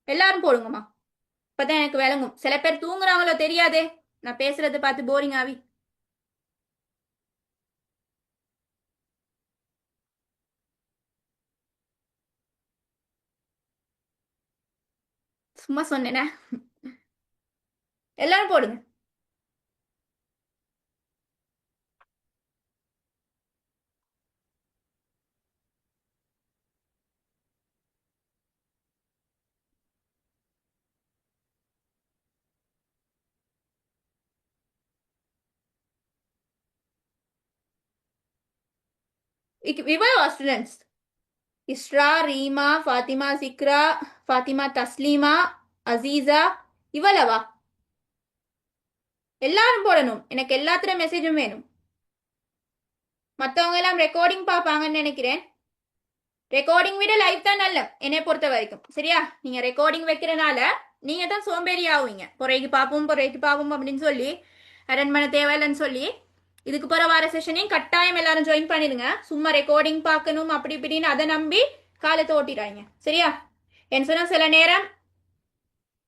எல்லாரும் போடுங்கம்மா. இப்பதான் எனக்கு விளங்கும். சில பேர் தூங்குறாங்களோ தெரியாதே, நான் பேசுறதை பார்த்து போரிங் ஆவி. சும்மா சொன்னேனே. எல்லாரும் போடுங்க. இவ்வளவு ஸ்டூடெண்ட்ஸ்: இஸ்ரா, ரீமா, ஃபாத்திமா, சிக்ரா, ஃபாத்திமா தஸ்லீமா, அசீசா, இவ்வளவா? எல்லாரும் போடணும். எனக்கு எல்லாத்துல மெசேஜும் வேணும். மற்றவங்க எல்லாம் ரெக்கார்டிங் பார்ப்பாங்கன்னு நினைக்கிறேன். ரெக்கார்டிங் விட லைவ் தான் நல்ல என்னை பொறுத்த வரைக்கும். சரியா? நீங்க ரெக்கார்டிங் வைக்கிறனால நீங்க தான் சோம்பேறி ஆகுவீங்க. பொறைக்கு பார்ப்போம் அப்படின்னு சொல்லி அட்டன் பண்ண தேவையில்லைன்னு சொல்லி இதுக்கு பிற வார செஷனையும் கட்டாயம் எல்லாரும் ஜாயின் பண்ணிடுங்க. சும்மா ரெக்கார்டிங் பார்க்கணும் அப்படி இப்படின்னு அதை நம்பி காலத்தை ஓட்டிடுறாங்க. சரியா? என்ன சொன்னா சில நேரம்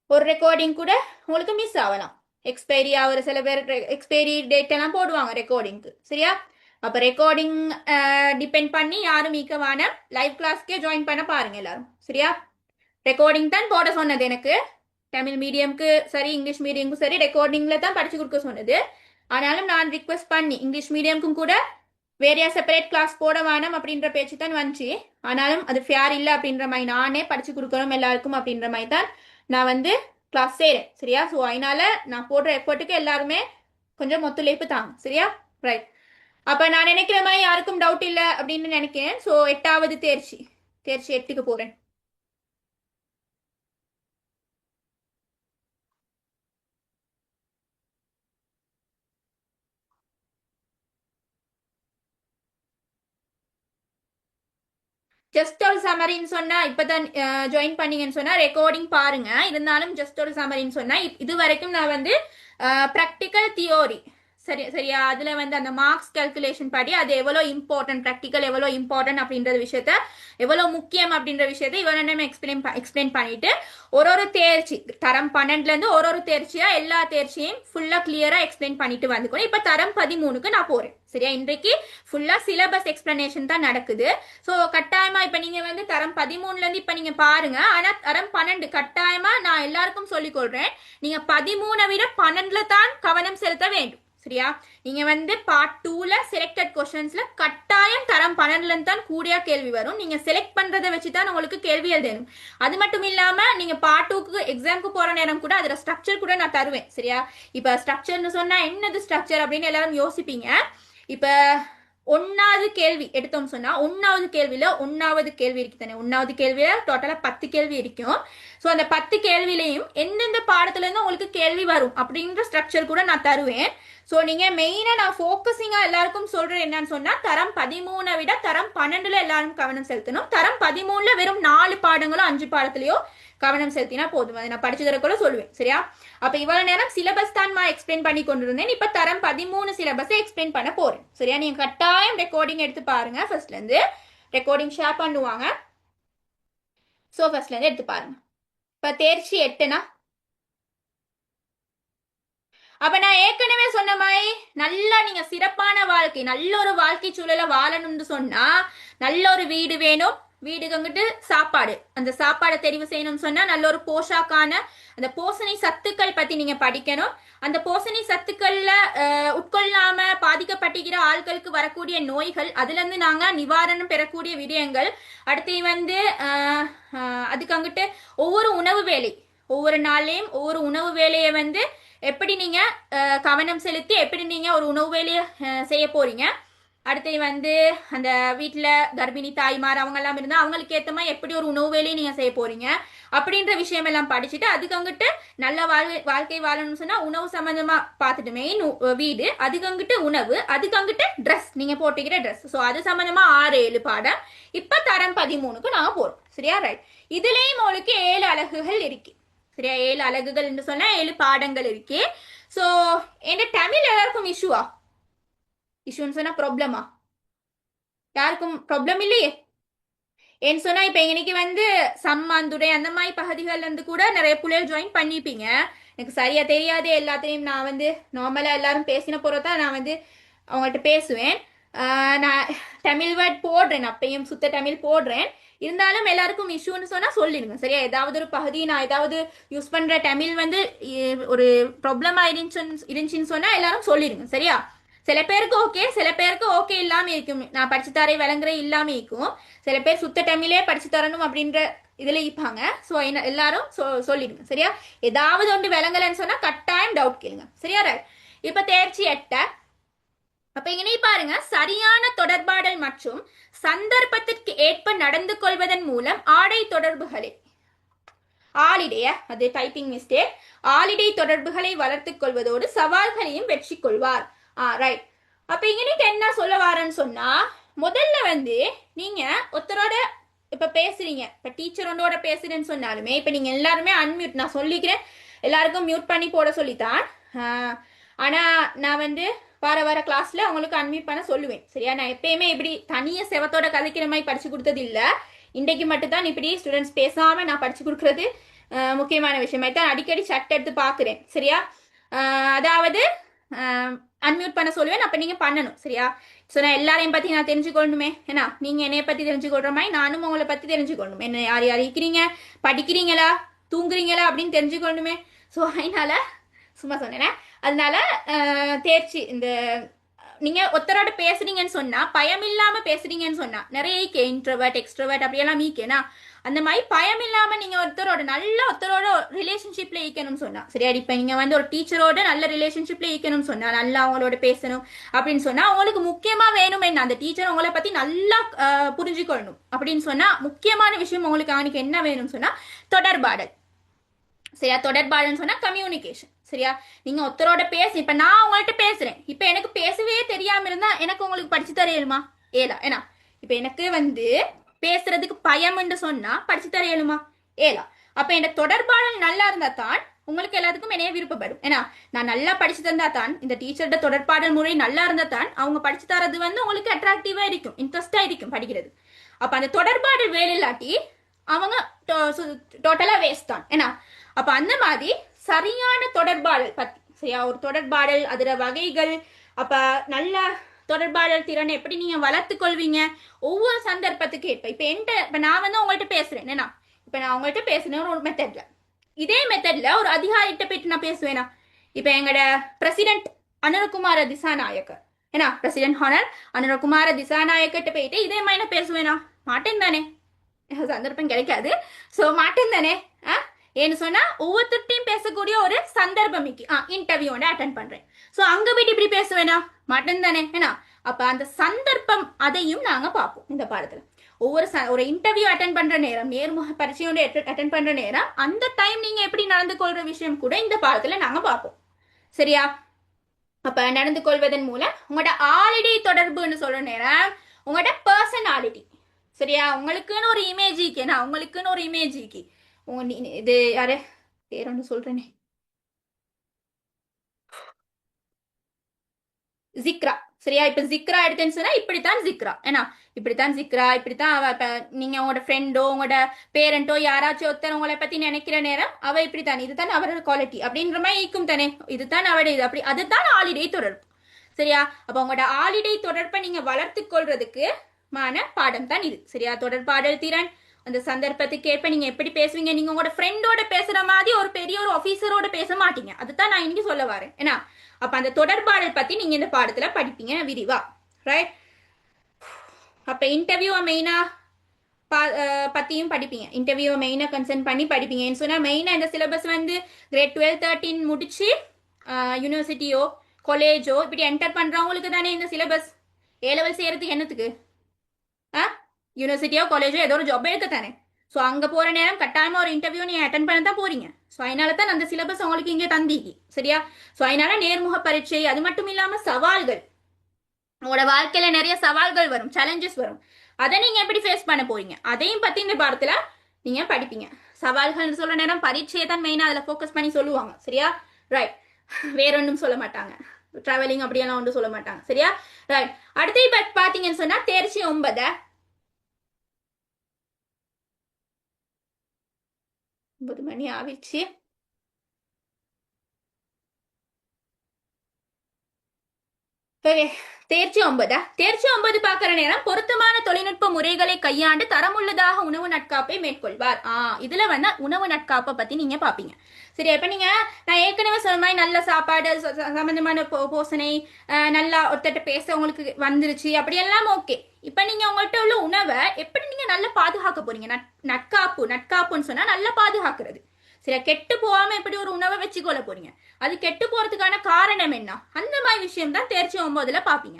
ஒரு ரெக்கார்டிங் கூட உங்களுக்கு மிஸ் ஆகலாம். எக்ஸ்பைரி ஆகிற சில பேர் எக்ஸ்பைரி டேட் எல்லாம் போடுவாங்க ரெக்கார்டிங்க்கு. சரியா? அப்ப ரெக்கார்டிங் டிபெண்ட் பண்ணி யாரும் மீக்கவான லைவ் கிளாஸ்க்கே ஜாயின் பண்ண பாருங்க எல்லாரும். சரியா? ரெக்கார்டிங் தான் போட சொன்னது எனக்கு. தமிழ் மீடியம்க்கு சரி, இங்கிலீஷ் மீடியம்க்கு சரி, ரெக்கார்டிங்ல தான் படிச்சு கொடுக்க சொன்னது. ஆனாலும் நான் ரிக்வெஸ்ட் பண்ணி இங்கிலீஷ் மீடியம்க்கும் கூட வேறையா செப்பரேட் கிளாஸ் போட வேணாம் அப்படின்ற பேச்சு தான் வந்துச்சு. ஆனாலும் அது ஃபேர் இல்லை அப்படின்ற மாதிரி நானே படிச்சு கொடுக்கணும் எல்லாருக்கும் அப்படின்ற மாதிரி தான் நான் வந்து கிளாஸ் செய்கிறேன். சரியா? ஸோ அதனால நான் போடுற எஃபர்ட்டுக்கு எல்லாருமே கொஞ்சம் ஒத்துழைப்பு தாங்க. சரியா? ரைட். அப்போ நான் நினைக்கிற மாதிரி யாருக்கும் டவுட் இல்லை அப்படின்னு நினைக்கிறேன். ஸோ 8வது தேர்ச்சி 8க்கு போகிறேன். ஜஸ்ட் ஒரு சமரின்னு சொன்னா இப்பதான் ஜாயின் பண்ணீங்கன்னு சொன்னா ரெக்கார்டிங் பாருங்க. இருந்தாலும் ஜஸ்ட் ஒரு சமரின்னு சொன்னா இது வரைக்கும் நான் வந்து ப்ராக்டிக்கல் தியோரி சரியா, அதுல வந்து அந்த மார்க்ஸ் கால்குலேஷன் படி அது எவ்வளோ இம்பார்ட்டன்ட், ப்ராக்டிக்கல் எவ்வளோ இம்பார்ட்டன்ட் அப்படின்ற விஷயத்த எவ்வளோ முக்கியம் அப்படின்ற விஷயத்த இவ்வளோ நம்ம எக்ஸ்பிளைன் பண்ணிட்டு ஒரு தேர்ச்சி தரம் 12ல இருந்து ஒரு தேர்ச்சியா எல்லா தேர்ச்சியும் ஃபுல்லா கிளியரா எக்ஸ்பிளைன் பண்ணிட்டு வந்துக்கணும். இப்ப தரம் 13க்கு நான் போறேன். சரியா? இன்றைக்கு ஃபுல்லா சிலபஸ் எக்ஸ்பிளனேஷன் தான் நடக்குது. ஸோ கட்டாயமா இப்ப நீங்க வந்து தரம் 13ல இருந்து இப்ப நீங்க பாருங்க. ஆனா தரம் 12 கட்டாயமா நான் எல்லாருக்கும் சொல்லிக் கொள்றேன், நீங்க 13 விட 12ல தான் கவனம் செலுத்த வேண்டும். சரியா? நீங்க வந்து பார்ட் 2ல செலக்டட் கொஸ்டின்ஸ்ல கட்டாயம் தரம் 12ல தான் கூடிய கேள்வி வரும். நீங்க செலக்ட் பண்றதை வச்சு தான் உங்களுக்கு கேள்வி எழுதணும். அது மட்டும் இல்லாம நீங்க பார்ட் 2க்கு எக்ஸாம்க்கு போற நேரம் கூட அதுல ஸ்ட்ரக்சர் கூட நான் தருவேன். சரியா? இப்ப ஸ்ட்ரக்சர்னு சொன்னா என்னது ஸ்ட்ரக்சர் அப்படின்னு எல்லாரும் யோசிப்பீங்க. இப்ப 1வது கேள்வி எடுத்தோம் சொன்னா 1வது கேள்வியில 1வது கேள்வி இருக்கு தானே, 1வது கேள்வியில டோட்டலா 10 கேள்வி இருக்கும். ஸோ அந்த 10 கேள்வியிலையும் எந்தெந்த பாடத்துல இருந்து உங்களுக்கு கேள்வி வரும் அப்படின்ற ஸ்ட்ரக்சர் கூட நான் தருவேன். ஸோ நீங்க மெயினா நான் ஃபோக்கஸிங்கா எல்லாருக்கும் சொல்றேன் என்னன்னு சொன்னா தரம் 13 விட தரம் 12ல எல்லாரும் கவனம் செலுத்தணும். தரம் 13ல வெறும் 4 பாடங்களோ 5 பாடத்திலயோ கவனம் செலுத்தினா போதும். அதை நான் படிச்சு தரக்குள்ள சொல்லுவேன். சரியா? அப்ப இவ்வளவு நேரம் சிலபஸ் தான் நான் எக்ஸ்பிளைன் பண்ணி கொண்டிருந்தேன். இப்ப தரம் 13 சிலபஸை எக்ஸ்பிளைன் பண்ண போறேன். சரியா? நீங்க கட்டாயம் ரெக்கார்டிங் எடுத்து பாருங்க. ஃபர்ஸ்ட்ல இருந்து ரெக்கார்டிங் ஷேர் பண்ணுவாங்க. ஸோ ஃபர்ஸ்ட்ல இருந்து எடுத்து பாருங்க. இப்ப தேர்ச்சி 8னா அப்ப நான் ஏற்கனவே சொன்ன மாதிரி நல்லா நீங்க சிறப்பான வாழ்க்கை, நல்ல ஒரு வாழ்க்கை சூழல வாழணும்னு சொன்னா நல்ல ஒரு வீடு வேணும். வீடுக்கு அங்கிட்டு சாப்பாடு, அந்த சாப்பாடை தெரிவு செய்யணும்னு சொன்னா நல்ல ஒரு போஷாக்கான அந்த போஷணை சத்துக்கள் பத்தி நீங்க படிக்கணும். அந்த போஷணை சத்துக்கள்ல உட்கொள்ளாம பாதிக்கப்பட்டிருக்கிற ஆட்களுக்கு வரக்கூடிய நோய்கள், அதுல இருந்து நாங்க நிவாரணம் பெறக்கூடிய விடயங்கள். அடுத்து வந்து அதுக்கு அங்கிட்டு ஒவ்வொரு உணவு வேலை, ஒவ்வொரு நாளையும் ஒவ்வொரு உணவு வேலையை வந்து எப்படி நீங்க கவனம் செலுத்தி எப்படி நீங்க ஒரு உணவு வேலையை செய்ய போறீங்க. அடுத்து வந்து அந்த வீட்டுல கர்ப்பிணி தாய்மார் அவங்க எல்லாம் இருந்தா அவங்களுக்கு ஏத்த மாதிரி எப்படி ஒரு உணவு வேலையை நீங்க செய்ய போறீங்க அப்படின்ற விஷயம் எல்லாம் படிச்சுட்டு அதுக்கு அங்கிட்டு நல்ல வாழ்க்கை வாழணும்னு சொன்னா உணவு சம்பந்தமா பார்த்துட்டு மெயின் வீடு, அதுக்கு அங்கிட்டு உணவு, அதுக்கு அங்கிட்டு ட்ரெஸ், நீங்க போட்டுக்கிற ட்ரெஸ். ஸோ அது சம்பந்தமா 6-7 பாடம். இப்ப தரம் 13க்கு நாங்க போறோம். சரியா? ரைட். இதுலயும் உங்களுக்கு 7 அலகுகள் இருக்கு. சரியா? 7 அலகுகள் என்று சொன்னா 7 பாடங்கள் இருக்கு. ஸோ என் தமிழ் எல்லாருக்கும் இஷ்யூன்னு சொன்னா ப்ராப்ளமா? யாருக்கும் ப்ராப்ளம் இல்லையே. ஏன்னு சொன்னா இப்ப இன்னைக்கு வந்து சம்மாந்துறை அந்த மாதிரி பகுதிகள்ல இருந்து கூட நிறைய பிள்ளைகள் ஜாயின் பண்ணிப்பீங்க. எனக்கு சரியா தெரியாது எல்லாத்தையும். நான் வந்து நார்மலா எல்லாரும் பேசின போறதான் நான் வந்து அவங்கள்ட்ட பேசுவேன். நான் தமிழ் வேர்ட் போடுறேன், அப்பயும் சுத்த தமிழ் போடுறேன். இருந்தாலும் எல்லாருக்கும் இஷ்யூன்னு சொன்னா சொல்லிடுங்க. சரியா? ஏதாவது ஒரு பகுதி நான் ஏதாவது யூஸ் பண்ற தமிழ் வந்து ஒரு ப்ராப்ளமா இருந்துச்சுன்னு சொன்னா எல்லாரும் சொல்லிடுங்க. சரியா? சில பேருக்கு ஓகே, சில பேருக்கு ஓகே இல்லாம இருக்கும். நான் படிச்சு தர விளங்குற இல்லாம இருக்கும். சில பேர் சுத்த தமிழே படிச்சு தரணும் அப்படின்ற இதுல இருப்பாங்க. ஸோ எல்லாரும் சொல்லிடுங்க. சரியா? ஏதாவது ஒன்று விளங்கலன்னு சொன்னா கட்டாயம் டவுட் கேளுங்க. சரியா? இப்ப தேர்ச்சி 8. அப்ப இங்கே பாருங்க, சரியான தொடர்பாடல் மற்றும் சந்தர்ப்பத்திற்கு ஏற்ப நடந்து கொள்வதன் மூலம் ஆடை தொடர்புகளை அது டைப்பிங் மிஸ்டேக், ஆளிடை தொடர்புகளை வளர்த்துக் கொள்வதோடு சவால்களையும் வெற்றி கொள்வார். ரைட். அப்ப இங்க என்ன சொல்ல வாரன்னு சொன்னா முதல்ல வந்து நீங்க ஒருத்தரோட இப்ப பேசுறீங்க, இப்ப டீச்சர் ஒன்றோட பேசுறேன்னு சொன்னாலுமே இப்ப நீங்க எல்லாருமே அன்மியூட், நான் சொல்லிக்கிறேன் எல்லாருக்கும் மியூட் பண்ணி போட சொல்லித்தான். ஆனா நான் வந்து வர கிளாஸ்ல அவங்களுக்கு அன்மியூட் பண்ண சொல்லுவேன். சரியா? நான் எப்பயுமே இப்படி தனிய செவத்தோட கதைக்கிற மாதிரி படிச்சு கொடுத்தது இல்ல. இன்றைக்கு மட்டும் தான் இப்படி ஸ்டூடெண்ட்ஸ் பேசாம நான் படிச்சு கொடுக்கறது முக்கியமான விஷயமாய் தான் அடிக்கடி சட் எடுத்து பாக்குறேன். சரியா? அதாவது அன்மியூட் பண்ண சொல்லுவேன், அப்ப நீங்க பண்ணணும். சரியா? ஸோ நான் எல்லாரையும் பத்தி நான் தெரிஞ்சுக்கொள்ளணுமே. ஏன்னா நீங்க என்னைய பத்தி தெரிஞ்சுக்கொள்ற மாதிரி நானும் உங்களை பத்தி தெரிஞ்சுக்கொள்ளணும். என்ன யார் யார் இருக்கிறீங்க, படிக்கிறீங்களா, தூங்குறீங்களா அப்படின்னு தெரிஞ்சுக்கொள்ளணுமே. ஸோ அதனால சும்மா சொன்னேன். அதனால தேர்ச்சி இந்த நீங்க ஒருத்தரோட பேசுறீங்கன்னு சொன்னா பயம் இல்லாம பேசுறீங்கன்னு சொன்னா நிறைய இன்ட்ரோவர்ட் எக்ஸ்ட்ரோவர்ட் அப்படியெல்லாம் ஈக்கேனா அந்த மாதிரி பயம் இல்லாம நீங்க ஒருத்தரோட ரிலேஷன்ஷிப்ல ஈக்கணும்னு சொன்னா சரியா. இப்ப நீங்க வந்து ஒரு டீச்சரோட நல்ல ரிலேஷன்ஷிப்ல ஈக்கணும்னு சொன்னா நல்லா அவங்களோட பேசணும் அப்படின்னு சொன்னா அவங்களுக்கு முக்கியமா வேணும் என்ன அந்த டீச்சர் உங்களை பத்தி நல்லா புரிஞ்சுக்கொள்ளணும் அப்படின்னு சொன்னா முக்கியமான விஷயம் உங்களுக்கு அவனுக்கு என்ன வேணும்னு சொன்னா தொடர்பாடல் சரியா. தொடர்பாடல்னு சொன்னா கம்யூனிகேஷன் சரியா. நீங்க ஒருத்தரோட இப்ப நான் உங்கள்கிட்ட பேசுறேன். இப்ப எனக்கு பேசவே தெரியாம இருந்தா எனக்கு உங்களுக்கு படிச்சு தர இயலுமா? ஏலா. ஏன்னா இப்ப எனக்கு வந்து பேசுறதுக்கு பயம்னு சொன்னா படிச்சு தர இயலுமா? ஏலா. அப்ப எனக்கு தொடர்பாடல் நல்லா இருந்தா தான் உங்களுக்கு எல்லாத்துக்கும் என்னைய விருப்பப்படும். ஏன்னா நான் நல்லா படிச்சு தந்தா தான் இந்த டீச்சர்ட தொடர்பாடல் முறை நல்லா இருந்தா தான் அவங்க படிச்சு தரது வந்து உங்களுக்கு அட்ராக்டிவா இருக்கும் இன்ட்ரெஸ்டா இருக்கும் படிக்கிறது. அப்ப அந்த தொடர்பாடல் வேலை இல்லாட்டி அவங்க டோட்டலா வேஸ்ட் தான். ஏன்னா அப்ப அந்த மாதிரி சரியான தொடர்பாடல் பத்தி சரியா ஒரு தொடர்பாடல் அதுல வகைகள் அப்ப நல்ல தொடர்பாடல் திறனை எப்படி நீங்க வளர்த்து கொள்வீங்க ஒவ்வொரு சந்தர்ப்பத்துக்கு ஏற்ப. இப்ப நான் வந்து உங்கள்கிட்ட பேசுறேன் ஏன்னா இப்ப நான் உங்கள்கிட்ட பேசுறேன் ஒரு மெத்தட்ல இதே மெத்தட்ல ஒரு அதிகாரிகிட்ட போயிட்டு நான் பேசுவேனா. இப்ப எங்கட பிரசிடென்ட் அனுரகுமார திசாநாயக்க ஏன்னா பிரசிடென்ட் ஹானர் அனுரகுமார திசாநாயக்கிட்ட போயிட்டு இதே மாதிரி நான் பேசுவேனா? மாட்டேன் தானே. சந்தர்ப்பம் கிடைக்காது. சோ மாட்டேன் தானே. ஏன்னு சொன்னா ஒவ்வொருத்தையும் பேசக்கூடிய ஒரு சந்தர்ப்பம் இன்டர்வியூ அட்டன் பண்றேன். சோ அங்க போயிட்டு இப்படி பேசுவேனா? மாட்டேன் தானே. ஏன்னா அப்ப அந்த சந்தர்ப்பம் அதையும் நாங்க பார்ப்போம் இந்த பாடத்துல. ஒரு இன்டர்வியூ அட்டன் பண்ற நேரம் நேர்முக பரீட்சையோட அட்டன் பண்ற நேரம் அந்த டைம் நீங்க எப்படி நடந்து கொள்ற விஷயம் கூட இந்த பாடத்துல நாங்க பார்ப்போம் சரியா. அப்ப நடந்து கொள்வதன் மூலம் உங்களோட ஆளிடை தொடர்புன்னு சொல்ற நேரம் உங்களோட பர்சனாலிட்டி சரியா. உங்களுக்குன்னு ஒரு இமேஜ் இருக்கு. உங்களுக்குன்னு ஒரு இமேஜ் இருக்கு. இது யாரு பேர் ஒன்று சொல்றேனே ஜிக்ரா சரியா. இப்ப ஜிக்ரா எடுத்தேன்னு சொன்னா இப்படித்தான் ஜிக்ரா ஏன்னா இப்படித்தான் ஜிக்ரா இப்படித்தான் அவ நீங்க உங்களோட ஃப்ரெண்டோ உங்களோட பேரண்டோ யாராச்சும் ஒருத்தர் உங்களை பத்தி நினைக்கிற நேரம் அவ இப்படித்தான் இதுதான் அவரோட குவாலிட்டி அப்படின்ற மாதிரி ஈக்கும் தானே. இதுதான் அவட இது அப்படி அதுதான் ஆளிடை தொடர்பு சரியா. அப்ப உங்களோட ஆளிடை தொடர்பை நீங்க வளர்த்து கொள்றதுக்கு மான பாடம் தான் இது சரியா. தொடர்பாடல் திறன் அந்த சந்தர்ப்பத்துக்கு ஏற்ப நீங்க எப்படி பேசுவீங்க. நீங்க உங்களோட ஃப்ரெண்டோட பேசுற மாதிரி ஒரு பெரிய ஒரு ஆபீசரோட பேச மாட்டீங்க. அதுதான் நான் இன்னைக்கு சொல்ல வரேன். ஏன்னா அப்ப அந்த தொடர்பாடல் பத்தி நீங்க இந்த பாடத்துல படிப்பீங்க விரிவா ரைட். அப்ப இன்டர்வியூ மெயினா பத்தியும் படிப்பீங்க. இன்டர்வியூ மெயினா கன்சர்ன் பண்ணி படிப்பீங்கன்னு சொன்னா மெயினா இந்த சிலபஸ் வந்து கிரேட் 12 13 முடிச்சு யூனிவர்சிட்டியோ காலேஜோ இப்படி என்டர் பண்றவங்களுக்கு தானே இந்த சிலபஸ். ஏ லெவல் செய்யறதுக்கு என்னத்துக்கு யூனிவர்சிட்டியோ காலேஜோ ஏதோ ஒரு ஜாப் எடுக்க தானே. ஸோ அங்கே போகிற நேரம் கட்டாயமாக ஒரு இன்டர்வியூ நீங்கள் அட்டன் பண்ண தான் போறீங்க. ஸோ அதனால தான் அந்த சிலபஸ் உங்களுக்கு இங்கே தந்திக்கு சரியா. ஸோ அதனால நேர்முக பரீட்சை அது மட்டும் இல்லாமல் சவால்கள் உங்களோட வாழ்க்கையில நிறைய சவால்கள் வரும் சேலஞ்சஸ் வரும். அதை நீங்க எப்படி ஃபேஸ் பண்ண போறீங்க அதையும் பத்தி இந்த பாடத்துல நீங்க படிப்பீங்க. சவால்கள் சொல்ற நேரம் பரீட்சையை தான் மெயினா அதில் ஃபோக்கஸ் பண்ணி சொல்லுவாங்க சரியா ரைட். வேற ஒன்றும் சொல்ல மாட்டாங்க. டிராவலிங் அப்படியெல்லாம் ஒன்றும் சொல்ல மாட்டாங்க சரியா ரைட். அடுத்து இப்போ பார்த்தீங்கன்னு சொன்னா தேர்ச்சி 9 மணி ஆவிச்சு. தேர்ச்சி 9 பார்க்கிற நேரம் பொருத்தமான தொழில்நுட்ப முறைகளை கையாண்டு தரமுள்ளதாக உணவு நட்காப்பை மேற்கொள்வார். இதுல வந்து உணவு நட்காப்பை பத்தி நீங்க பாப்பீங்க சரியா. இப்ப நீங்க நான் ஏற்கனவே சொன்ன மாதிரி நல்ல சாப்பாடு சம்பந்தமான போசனை நல்லா ஒருத்தட்ட பேச உங்களுக்கு வந்துருச்சு அப்படியெல்லாம் ஓகே. இப்ப நீங்க உங்கள்கிட்ட உள்ள உணவை எப்படி நீங்க நல்லா பாதுகாக்க போறீங்க. நட்காப்புன்னு சொன்னா நல்லா பாதுகாக்கிறது சரியா. கெட்டு போகாம எப்படி ஒரு உணவை வச்சுக்கொள்ள போறீங்க அது கெட்டு போறதுக்கான காரணம் என்ன அந்த மாதிரி விஷயம் தான் தேர்ச்சி 9 பாப்பீங்க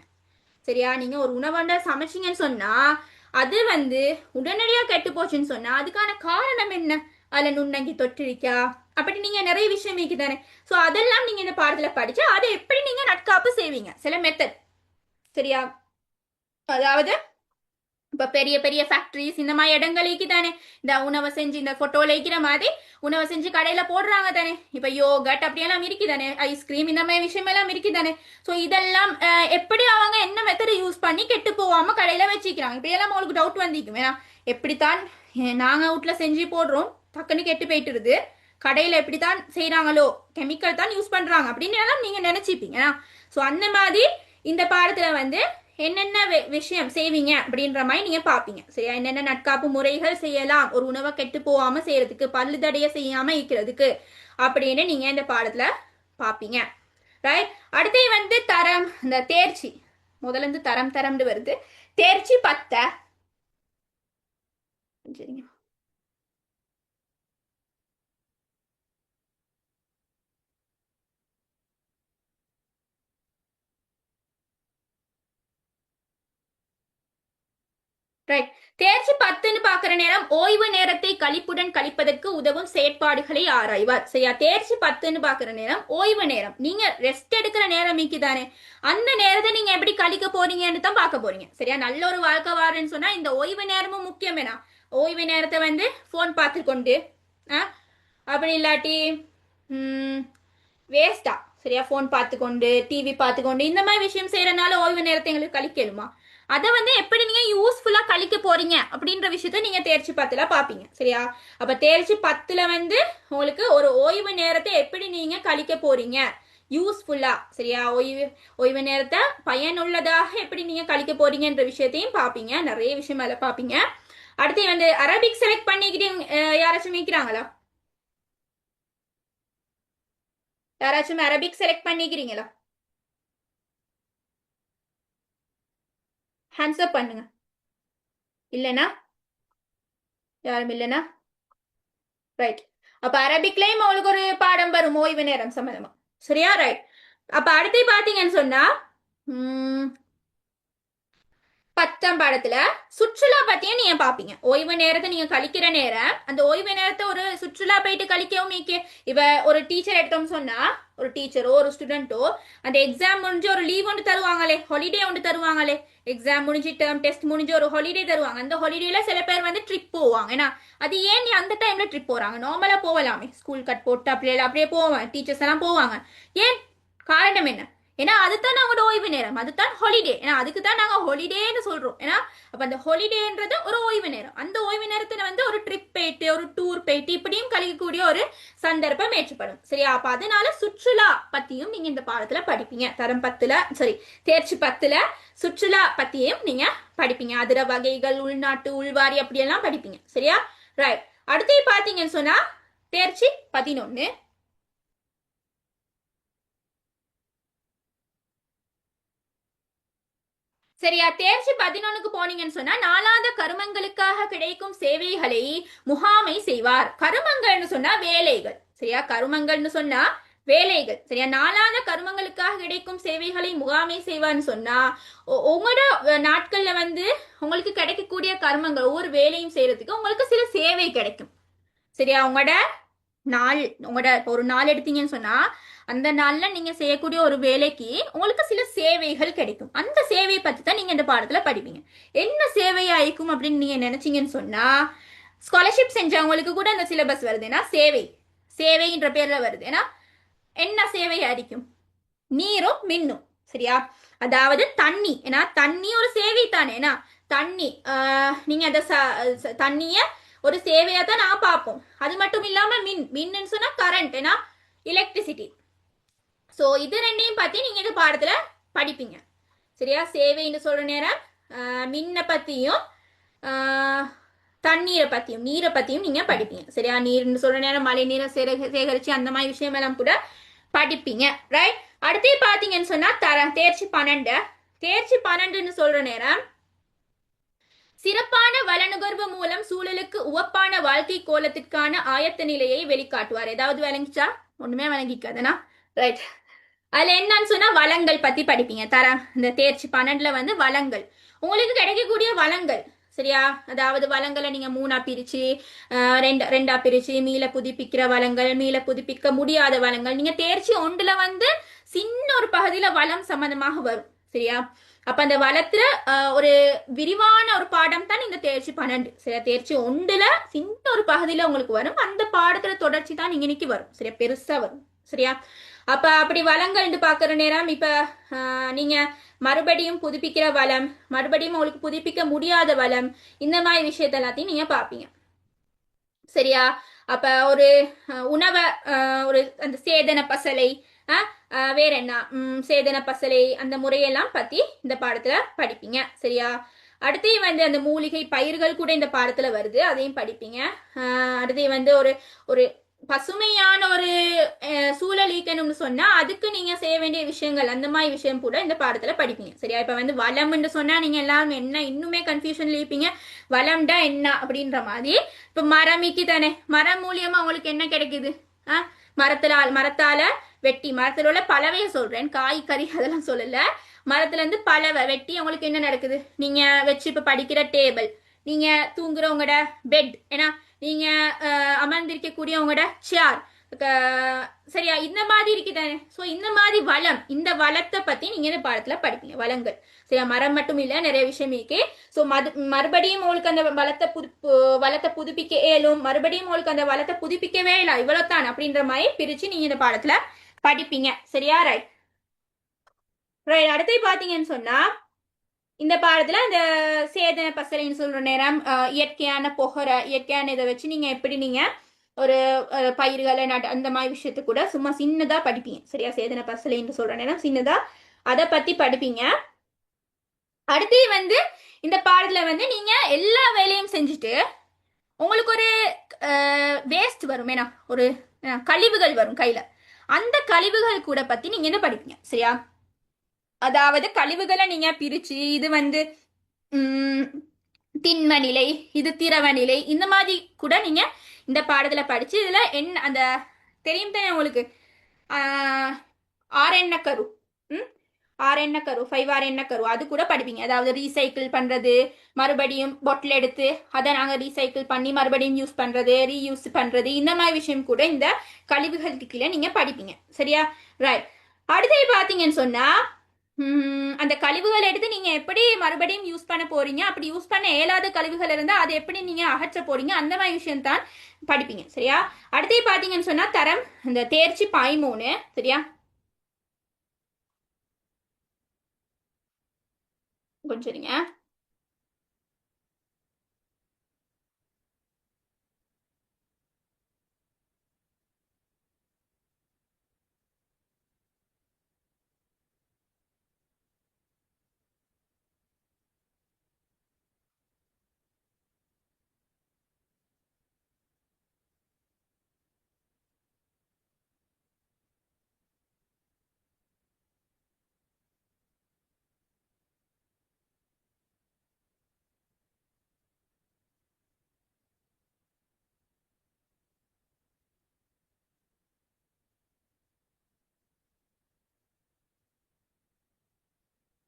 சரியா. நீங்க ஒரு உணவை சமைச்சிங்கன்னு சொன்னா அது வந்து உடனடியா கெட்டு போச்சுன்னு சொன்னா அதுக்கான காரணம் என்ன. அதுல நுண்ணங்கி தொற்றிருக்கா அப்படி நீங்க நிறைய விஷயம் இருக்குதானே. சோ அதெல்லாம் நீங்க இந்த பாடத்துல படிச்சு அதை எப்படி நீங்க நட்காப்பு செய்வீங்க சில மெத்தட் சரியா. அதாவது இப்ப பெரிய பெரிய ஃபேக்டரிஸ் இந்த மாதிரி இடங்களுக்கு தானே இந்த உணவை செஞ்சு இந்த போட்டோல இருக்கிற மாதிரி உணவை செஞ்சு கடையில போடுறாங்க தானே. இப்ப யோகட் அப்படியெல்லாம் இருக்குதானே ஐஸ்கிரீம் இந்த மாதிரி விஷயம் எல்லாம் இருக்குதானே. சோ இதெல்லாம் எப்படி அவங்க என்ன மெத்தட் யூஸ் பண்ணி கெட்டு போகாம கடையில வச்சுக்கிறாங்க இப்படியெல்லாம் உங்களுக்கு டவுட் வந்திருக்கும். ஏன்னா எப்படித்தான் நாங்க வீட்டுல செஞ்சு போடுறோம் டக்குன்னு கெட்டு போயிட்டுருது கடையில எப்படித்தான் செய்யறாங்களோ கெமிக்கல் தான் யூஸ் பண்றாங்க அப்படின்னு எல்லாம் நீங்க நினைச்சிப்பீங்க. சோ அந்த மாதிரி இந்த பாடத்துல வந்து என்னென்ன விஷயம் செய்வீங்க அப்படின்ற மாதிரி நீங்க பாப்பீங்க சரியா. என்னென்ன நட்காப்பு முறைகள் செய்யலாம் ஒரு உணவை கெட்டு போகாம செய்யறதுக்கு பல்லு தடைய செய்யாம இருக்கிறதுக்கு அப்படின்னு நீங்க இந்த பாடத்துல பாப்பீங்க. ரைட். அடுத்து வந்து தரம், இந்த தேர்ச்சி முதல்ல இருந்து தரம் தரம்னு வருது. தேர்ச்சி 10. சரிங்க. ரைட். தேர்ச்சி 10ன்னு பாக்குற நேரம் ஓய்வு நேரத்தை கழிப்புடன் கழிப்பதற்கு உதவும் செயற்பாடுகளை ஆராய்வார். சரியா? தேர்ச்சி 10ன்னு பாக்குற நேரம் ஓய்வு நேரம், நீங்க ரெஸ்ட் எடுக்கிற நேரம் மீக்குதானே, அந்த நேரத்தை நீங்க எப்படி கழிக்க போறீங்கன்னு தான் பார்க்க போறீங்க. சரியா? நல்ல ஒரு வாழ்க்கை வாருன்னு சொன்னா இந்த ஓய்வு நேரமும் முக்கியம். என்ன ஓய்வு நேரத்தை வந்து போன் பார்த்து கொண்டு அப்படி இல்லாட்டி வேஸ்டா, சரியா, போன் பார்த்துக்கொண்டு டிவி பார்த்துக்கொண்டு இந்த மாதிரி விஷயம் செய்யறதுனால ஓய்வு நேரத்தை எங்களுக்கு கழிக்கலுமா? அதை வந்து எப்படி நீங்க யூஸ்ஃபுல்லா கழிக்க போறீங்க அப்படின்ற விஷயத்த நீங்க தேர்ச்சி 10ல பாப்பீங்க. சரியா? அப்ப தேர்ச்சி 10ல வந்து உங்களுக்கு ஒரு ஓய்வு நேரத்தை எப்படி நீங்க கழிக்க போறீங்க யூஸ்ஃபுல்லா, சரியா, ஓய்வு நேரத்தை பயனுள்ளதாக எப்படி நீங்க கழிக்க போறீங்கன்ற விஷயத்தையும் பாப்பீங்க. நிறைய விஷயம் அதில் பாப்பீங்க. அடுத்து வந்து அரபிக் செலக்ட் பண்ணிக்கிட்டு யாராச்சும் மீக்கிறாங்களா? யாராச்சும் அரபிக் செலக்ட் பண்ணிக்கிறீங்களா? ஹேண்ட்ஸ் அப் பண்ணுங்க. இல்லைனா யாரும் இல்லைனா ரைட். அப்ப அரபிக்லயும் உங்களுக்கு ஒரு பாடம் வரும் ஓய்வு நேரம் சம்பந்தமா. சரியா? ரைட். அப்ப அடுத்து பாத்தீங்கன்னு சொன்னா 10ஆம் பாடத்துல சுற்றுலா பத்தியும் நீங்க பாப்பீங்க. ஓய்வு நேரத்தை நீங்க கழிக்கிற நேரம், அந்த ஓய்வு நேரத்தை ஒரு சுற்றுலா போயிட்டு கழிக்கவும் இவ ஒரு டீச்சர் எடுத்தோம்னு சொன்னா, ஒரு டீச்சரோ ஒரு ஸ்டூடெண்டோ அந்த எக்ஸாம் முடிஞ்சு ஒரு லீவ் ஒன்று தருவாங்களே, ஹாலிடே ஒன்று தருவாங்களே, எக்ஸாம் முடிஞ்சு டேர்ம் டெஸ்ட் முடிஞ்சு ஒரு ஹாலிடே தருவாங்க. அந்த ஹாலிடேல சில பேர் வந்து ட்ரிப் போவாங்க. ஏன்னா அது ஏன் நீ அந்த டைம்ல ட்ரிப் போறாங்க? நார்மலா போகலாமே, ஸ்கூல் கட் போட்டு அப்படியே போவாங்க, டீச்சர்ஸ் எல்லாம் போவாங்க. ஏன் காரணம் என்ன? ஏன்னா அதுதான் நாங்களோட ஓய்வு நேரம், அதுதான் ஹாலிடே. ஏன்னா அதுக்கு தான் நாங்கள் ஹாலிடேன்னு சொல்றோம். ஏன்னா அப்ப அந்த ஹாலிடேன்றது ஒரு ஓய்வு நேரம். அந்த ஓய்வு நேரத்துல வந்து ஒரு ட்ரிப் போயிட்டு ஒரு டூர் போயிட்டு இப்படியும் கழிக்கக்கூடிய ஒரு சந்தர்ப்பம் ஏற்படும். சரியா? அப்ப அதனால சுற்றுலா பத்தியும் நீங்க இந்த பாடத்துல படிப்பீங்க. தரம் 10ல, சரி, தேர்ச்சி 10ல சுற்றுலா பத்தியும் நீங்க படிப்பீங்க. அதிர வகைகள், உள்நாட்டு உள்வாரி அப்படியெல்லாம் படிப்பீங்க. சரியா? ரைட். அடுத்து பாத்தீங்கன்னு சொன்னா தேர்ச்சி 11. சரியா? தேர்ச்சி 11க்கு போனீங்கன்னு சொன்னா நாளாந்த கருமங்களுக்காக கிடைக்கும் சேவைகளை முகாமை செய்வார். கருமங்கள்னு சொன்னா வேலைகள். சரியா? கருமங்கள்னு சொன்னா வேலைகள். சரியா? நாளாந்த கருமங்களுக்காக கிடைக்கும் சேவைகளை முகாமை செய்வார்னு சொன்னா உங்களோட நாட்கள்ல வந்து உங்களுக்கு கிடைக்கக்கூடிய கருமங்கள் ஒவ்வொரு வேலையும் செய்யறதுக்கு உங்களுக்கு சில சேவை கிடைக்கும். சரியா? உங்களோட ஒரு நாள் எடுத்தீங்கன்னு சொன்னா அந்த நாள்ல நீங்க செய்யக்கூடிய ஒரு வேலைக்கு உங்களுக்கு சில சேவைகள் கிடைக்கும். அந்த சேவையை பத்தி தான் நீங்க இந்த பாடத்துல படிப்பீங்க. என்ன சேவையா இருக்கும் அப்படின்னு நீங்க நினைச்சீங்கன்னு சொன்னா, ஸ்காலர்ஷிப் செஞ்சவங்களுக்கு கூட அந்த சிலபஸ் வருது. ஏன்னா சேவைன்ற பேர்ல வருது. ஏன்னா என்ன சேவையா இருக்கும்? நீரும் மின்னும். சரியா? அதாவது தண்ணி. ஏன்னா தண்ணி ஒரு சேவை தானே. ஏன்னா தண்ணி நீங்க அந்த தண்ணிய ஒரு சேவையா தான் நான் பார்ப்போம். அது மட்டும் இல்லாம மின்னு சொன்னா கரண்ட், ஏன்னா எலக்ட்ரிசிட்டி. ஸோ இது ரெண்டையும் பத்தி நீங்க இந்த பாடத்துல படிப்பீங்க. சரியா? சேவைன்னு சொல்ற நேரம் மின்னை பத்தியும் தண்ணீரை பத்தியும் நீரை பத்தியும் நீங்க படிப்பீங்க. சரியா? நீர்னு சொல்ற நேரம் மழை நீரை சேகரிச்சு அந்த மாதிரி விஷயம் எல்லாம் கூட படிப்பீங்க. ரைட். அடுத்து பாத்தீங்கன்னு சொன்னா தேர்ச்சி 12. தேர்ச்சி 12ன்னு சொல்ற நேரம் சிறப்பான வளநுகர்வு மூலம் சூழலுக்கு உவப்பான வாழ்க்கை கோலத்திற்கான ஆயத்த நிலையை வெளிக்காட்டுவார். ஏதாவது விளங்கிச்சா? ஒண்ணுமே விளங்கிக்காதுனா? ரைட். அதுல என்னன்னு சொன்னா வளங்கள் பத்தி படிப்பீங்க. இந்த தேர்ச்சி 12ல வந்து வளங்கள், உங்களுக்கு கிடைக்கக்கூடிய வளங்கள். சரியா? அதாவது வளங்களை நீங்க 3ஆ பிரிச்சு ரெண்டா பிரிச்சு மீள புதுப்பிக்கிற வளங்கள், மீள புதுப்பிக்க முடியாத வளங்கள். நீங்க தேர்ச்சி 1ல வந்து சின்ன ஒரு பகுதியில வளம் சம்பந்தமாக வரும். சரியா? அப்ப அந்த வளத்துல ஒரு விரிவான ஒரு பாடம் தான் இந்த தேர்ச்சி 12. சரியா? தேர்ச்சி 1ல சின்ன ஒரு பகுதியில உங்களுக்கு வரும். அந்த பாடத்துல தொடர்ச்சி தான் நீங்க இன்னைக்கு வரும். சரியா? பெருசா வரும். சரியா? அப்ப அப்படி வளங்கள் பாக்குற நேரம் இப்ப நீங்க மறுபடியும் புதுப்பிக்கிற வளம், மறுபடியும் உங்களுக்கு புதுப்பிக்க முடியாத வளம், இந்த மாதிரி விஷயத்த எல்லாத்தையும் நீங்க பாப்பீங்க. சரியா? அப்ப ஒரு உணவை ஒரு அந்த சேதன பசலை, வேற என்ன சேதன பசலை, அந்த முறையெல்லாம் பத்தி இந்த பாடத்துல படிப்பீங்க. சரியா? அடுத்து வந்து அந்த மூலிகை பயிர்கள் கூட இந்த பாடத்துல வருது, அதையும் படிப்பீங்க. அடுத்து வந்து ஒரு பசுமையான ஒரு சூழல் ஈக்கணும்னு சொன்னா அதுக்கு நீங்க செய்ய வேண்டிய விஷயங்கள் அந்த மாதிரி விஷயம் கூட இந்த பாடத்துல படிப்பீங்க. சரியா? இப்ப வந்து வளம்னு சொன்னா நீங்க எல்லாரும் என்ன இன்னுமே கன்ஃபியூஷன்ல இருப்பீங்க. வளம்டா என்ன அப்படின்ற மாதிரி. இப்ப மரமிக்கு தானே, மரம் மூலியமா உங்களுக்கு என்ன கிடைக்குது? மரத்தால வெட்டி மரத்துல உள்ள பலவைய சொல்றேன், காய் கறி அதெல்லாம் சொல்லல. மரத்துல இருந்து பலவை வெட்டி உங்களுக்கு என்ன நடக்குது? நீங்க வச்சு இப்ப படிக்கிற டேபிள், நீங்க தூங்குறவங்களோட பெட், ஏன்னா நீங்க அமர்ந்திருக்கக்கூடிய உங்களோட சேர், சரியா? இந்த மாதிரி இருக்குதானே. ஸோ இந்த மாதிரி வளம், இந்த வளத்தை பத்தி நீங்க இந்த பாடத்துல படிப்பீங்க. வளங்கள், சரியா? மரம் மட்டும் இல்ல, நிறைய விஷயம் இருக்கு. ஸோ மறுபடியும் உங்களுக்கு அந்த வளத்தை புதுப்பிக்க இயலும், மறுபடியும் உங்களுக்கு அந்த வளத்தை புதுப்பிக்கவே இல்லை, இவ்வளவுதான் அப்படின்ற மாதிரி பிரிச்சு நீங்க இந்த பாடத்துல படிப்பீங்க. சரியா? Right right. அடுத்து பாத்தீங்கன்னு சொன்னா இந்த பாடத்துல அந்த சேதன பசலைன்னு சொல்ற நேரம், இயற்கையான புகரை, இயற்கையான இதை வச்சு நீங்க எப்படி நீங்க ஒரு பயிர்களை அந்த மாதிரி விஷயத்த கூட சும்மா சின்னதா படிப்பீங்க. சரியா? சேதன பசலைன்னு சொல்ற நேரம் சின்னதா அதை பத்தி படிப்பீங்க. அடுத்து வந்து இந்த பாடத்துல வந்து நீங்க எல்லா வேலையும் செஞ்சுட்டு உங்களுக்கு ஒரு வேஸ்ட் வரும், ஏன்னா ஒரு கழிவுகள் வரும் கையில, அந்த கழிவுகள் கூட பத்தி நீங்க என்ன படிப்பீங்க. சரியா? அதாவது கழிவுகளை நீங்க பிரிச்சு இது வந்து திண்ம நிலை, இது திரவ நிலை, இந்த மாதிரி கூட நீங்க இந்த பாடத்துல படிச்சு இதுல என்ன அந்த தெரியும் தானே உங்களுக்கு, ஆர் என்ன கரு, ஆர் என்ன கரு, 5R என்ன கரு, அது கூட படிப்பீங்க. அதாவது ரீசைக்கிள் பண்றது, மறுபடியும் பொட்டில் எடுத்து அதை நாங்க ரீசைக்கிள் பண்ணி மறுபடியும் யூஸ் பண்றது, ரீயூஸ் பண்றது, இந்த மாதிரி விஷயம் கூட இந்த கழிவுகளுக்கு கீழே நீங்க படிப்பீங்க. சரியா? ரைட். அடுத்து பாத்தீங்கன்னு சொன்னா அந்த கழிவுகள் எடுத்து நீங்க எப்படி மறுபடியும் யூஸ் பண்ண போறீங்க, அப்படி யூஸ் பண்ண இயலாத கழிவுகள் இருந்தா அதை எப்படி நீங்க அகற்ற போறீங்க, அந்த மாதிரி விஷயம் தான் படிப்பீங்க. சரியா? அடுத்து பாத்தீங்கன்னு சொன்னா தரம் இந்த தேர்ச்சி 13. சரியா? கொஞ்சம் சரிங்க.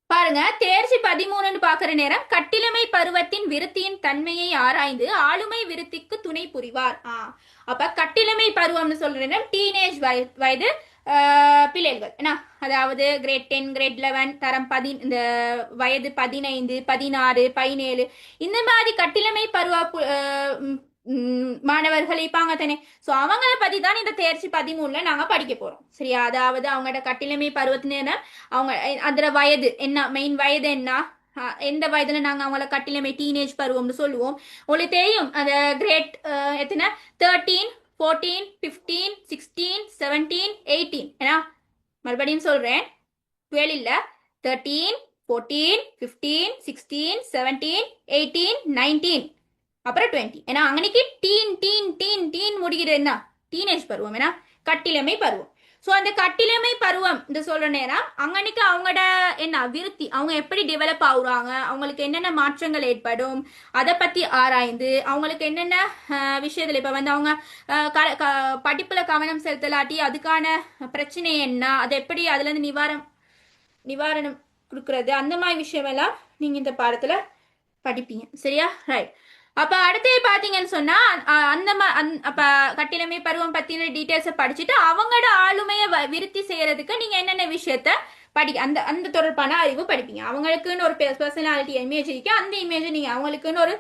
பாருங்க, தேர்ச்சி 13 பாக்குற நேரம் கட்டிலமை பருவத்தின் விருத்தியின் தன்மையை ஆராய்ந்து ஆளுமை விருத்திக்கு துணை புரிவார். அப்ப கட்டிலமை பருவம்னு சொல்ற நேரம் டீனேஜ் வயது பிள்ளைகள், என்ன அதாவது கிரேட் 10 கிரேட் 11 தரம் இந்த வயது 15 16 17 இந்த மாதிரி கட்டிலமை பருவ மாணவர்கள் இருப்பாங்க தானே. ஸோ அவங்கள பத்தி தான் இந்த தேர்ச்சி 13ல நாங்க படிக்க போறோம். சரியா? அதாவது அவங்களோட கட்டிலமை பருவத்தின அவங்க அதுல வயது என்ன, மெயின் வயது என்ன, எந்த வயதுல நாங்க அவங்கள கட்டிலமை டீனேஜ் பருவம்னு சொல்லுவோம். உங்களுக்கு தெரியும் அந்த கிரேட் எத்தனை, 13 14 15 16 17 18. ஏன்னா மறுபடியும் சொல்றேன், 12 இல்ல, 13 14 15 16 17 18 19 அப்புறம் 20. ஏன்னா அங்கனைக்கு டீன் டீன் டீன் டீன் முடிகிறது என்ன, டீனேஜ் பருவம், ஏன்னா கட்டிலமை பருவம். ஸோ அந்த கட்டிலமை பருவம் இந்த சொல்ற நேரம் அங்கனைக்கு அவங்களோட என்ன விருத்தி, அவங்க எப்படி டெவலப் ஆகுறாங்க, அவங்களுக்கு என்னென்ன மாற்றங்கள் ஏற்படும், அதை பத்தி ஆராய்ந்து அவங்களுக்கு என்னென்ன விஷயத்துல இப்ப வந்து அவங்க படிப்புல கவனம் செலுத்தலாட்டி அதுக்கான பிரச்சனை என்ன, அதை எப்படி அதுல இருந்து நிவாரணம் கொடுக்கறது, அந்த மாதிரி விஷயம் எல்லாம் நீங்க இந்த பாடத்துல படிப்பீங்க. சரியா? ரைட். அப்ப அடுத்து பாத்தீங்கன்னு சொன்னா அப்ப கட்டிலமை பருவம் பத்தின டீடைல்ஸை படிச்சுட்டு அவங்களோட ஆளுமையை விருத்தி செய்யறதுக்கு நீங்க என்னென்ன விஷயத்த அந்த அந்த தொடர்பான அறிவு படிப்பீங்க. அவங்களுக்குன்னு ஒரு பர்சனாலிட்டி இமேஜ் இருக்கு, அந்த இமேஜ் நீங்க அவங்களுக்குன்னு ஒரு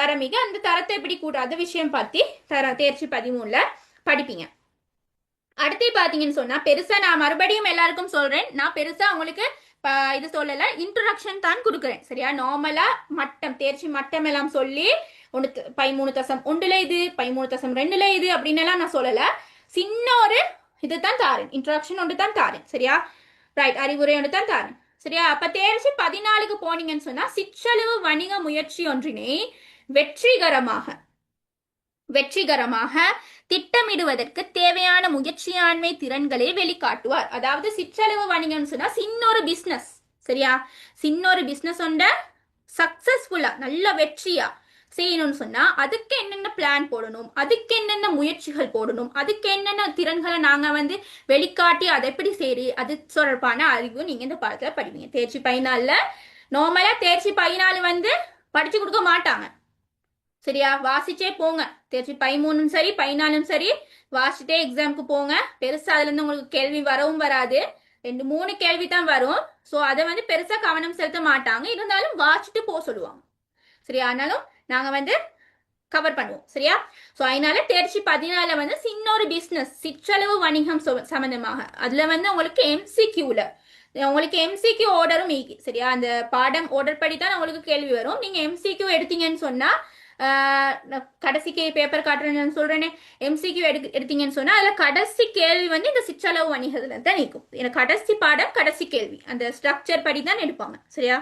தரமிக்கு அந்த தரத்தை எப்படி கூடாத விஷயம் பத்தி தேர்ச்சி 13ல படிப்பீங்க. அடுத்து பாத்தீங்கன்னு சொன்னா பெருசா நான் மறுபடியும் எல்லாருக்கும் சொல்றேன், நான் பெருசா உங்களுக்கு இது சொல்லல, இன்ட்ரோடக்ஷன் தான் கொடுக்குறேன். சரியா? நார்மலா மட்டம் தேர்ச்சி மட்டம் எல்லாம் சொல்லி 13.1 இது 13.2 இது அப்படின்னு எல்லாம் நான் சொல்லல, சின்ன ஒரு இதுதான் தாரேன், இன்ட்ரோடக்ஷன் ஒன்று தான் தாரேன். சரியா? ரைட். அறிவுரை ஒன்று தான் தாரேன். சரியா? அப்ப தேர்ச்சி 14க்கு போனீங்கன்னு சொன்னா சிற்றளவு வணிக முயற்சி ஒன்றினை வெற்றிகரமாக வெற்றிகரமாக திட்டமிடுவதற்கு தேவையான முயற்சியாண்மை திறன்களை வெளிக்காட்டுவார். அதாவது சிற்றளவு வணிகம் சொன்னா சின்னொரு பிசினஸ், சரியா? சின்னொரு பிசினஸ் ஒண்ட சக்சஸ்ஃபுல்லா நல்ல வெற்றியா செய்யணும்னு சொன்னா அதுக்கு என்னென்ன பிளான் போடணும், அதுக்கு என்னென்ன முயற்சிகள் போடணும், அதுக்கு என்னென்ன திறன்களை நாங்க வெளிக்காட்டி அதை எப்படி சரி அது தொடர்பான அறிவு நீங்க இந்த பாடத்துல படிப்பீங்க. தேர்ச்சி 14 நார்மலா தேர்ச்சி 14 படிச்சு கொடுக்க மாட்டாங்க, சரியா? வாசிச்சே போங்க. தேர்ச்சி 13 சரி 14 சரி வாசிச்சுட்டே எக்ஸாமுக்கு போங்க. பெருசா அதுல இருந்து உங்களுக்கு கேள்வி வரவும் வராது, 2-3 கேள்வி தான் வரும். ஸோ அதை பெருசா கவனம் செலுத்த மாட்டாங்க, இருந்தாலும் வாசிச்சுட்டு போக சொல்லுவாங்க, சரியா? ஆனாலும் நாங்க கவர் பண்ணுவோம், சரியா? ஸோ அதனால தேர்ச்சி 14 சின்னொரு பிசினஸ் சிற்றளவு வணிகம் சம்பந்தமாக அதுல உங்களுக்கு எம்சிக்யூல உங்களுக்கு எம்சிக்யூ ஆர்டரும் ஈக்கி, சரியா? அந்த பாடம் ஆர்டர் படி தான் உங்களுக்கு கேள்வி வரும். நீங்க எம்சிக்யூ எடுத்தீங்கன்னு சொன்னா கடைசிக்கு பேப்பர் காட்டுறேன்னு சொல்றேனே, எம்சிக்யூ எடுத்தீங்கன்னு சொன்னா அதுல கடைசி கேள்வி இந்த சிற்றளவு வணிகத்துல தான் நிற்கும். எனக்கு கடைசி பாடம் கடைசி கேள்வி அந்த ஸ்ட்ரக்சர் படி தான் எடுப்பாங்க, சரியா?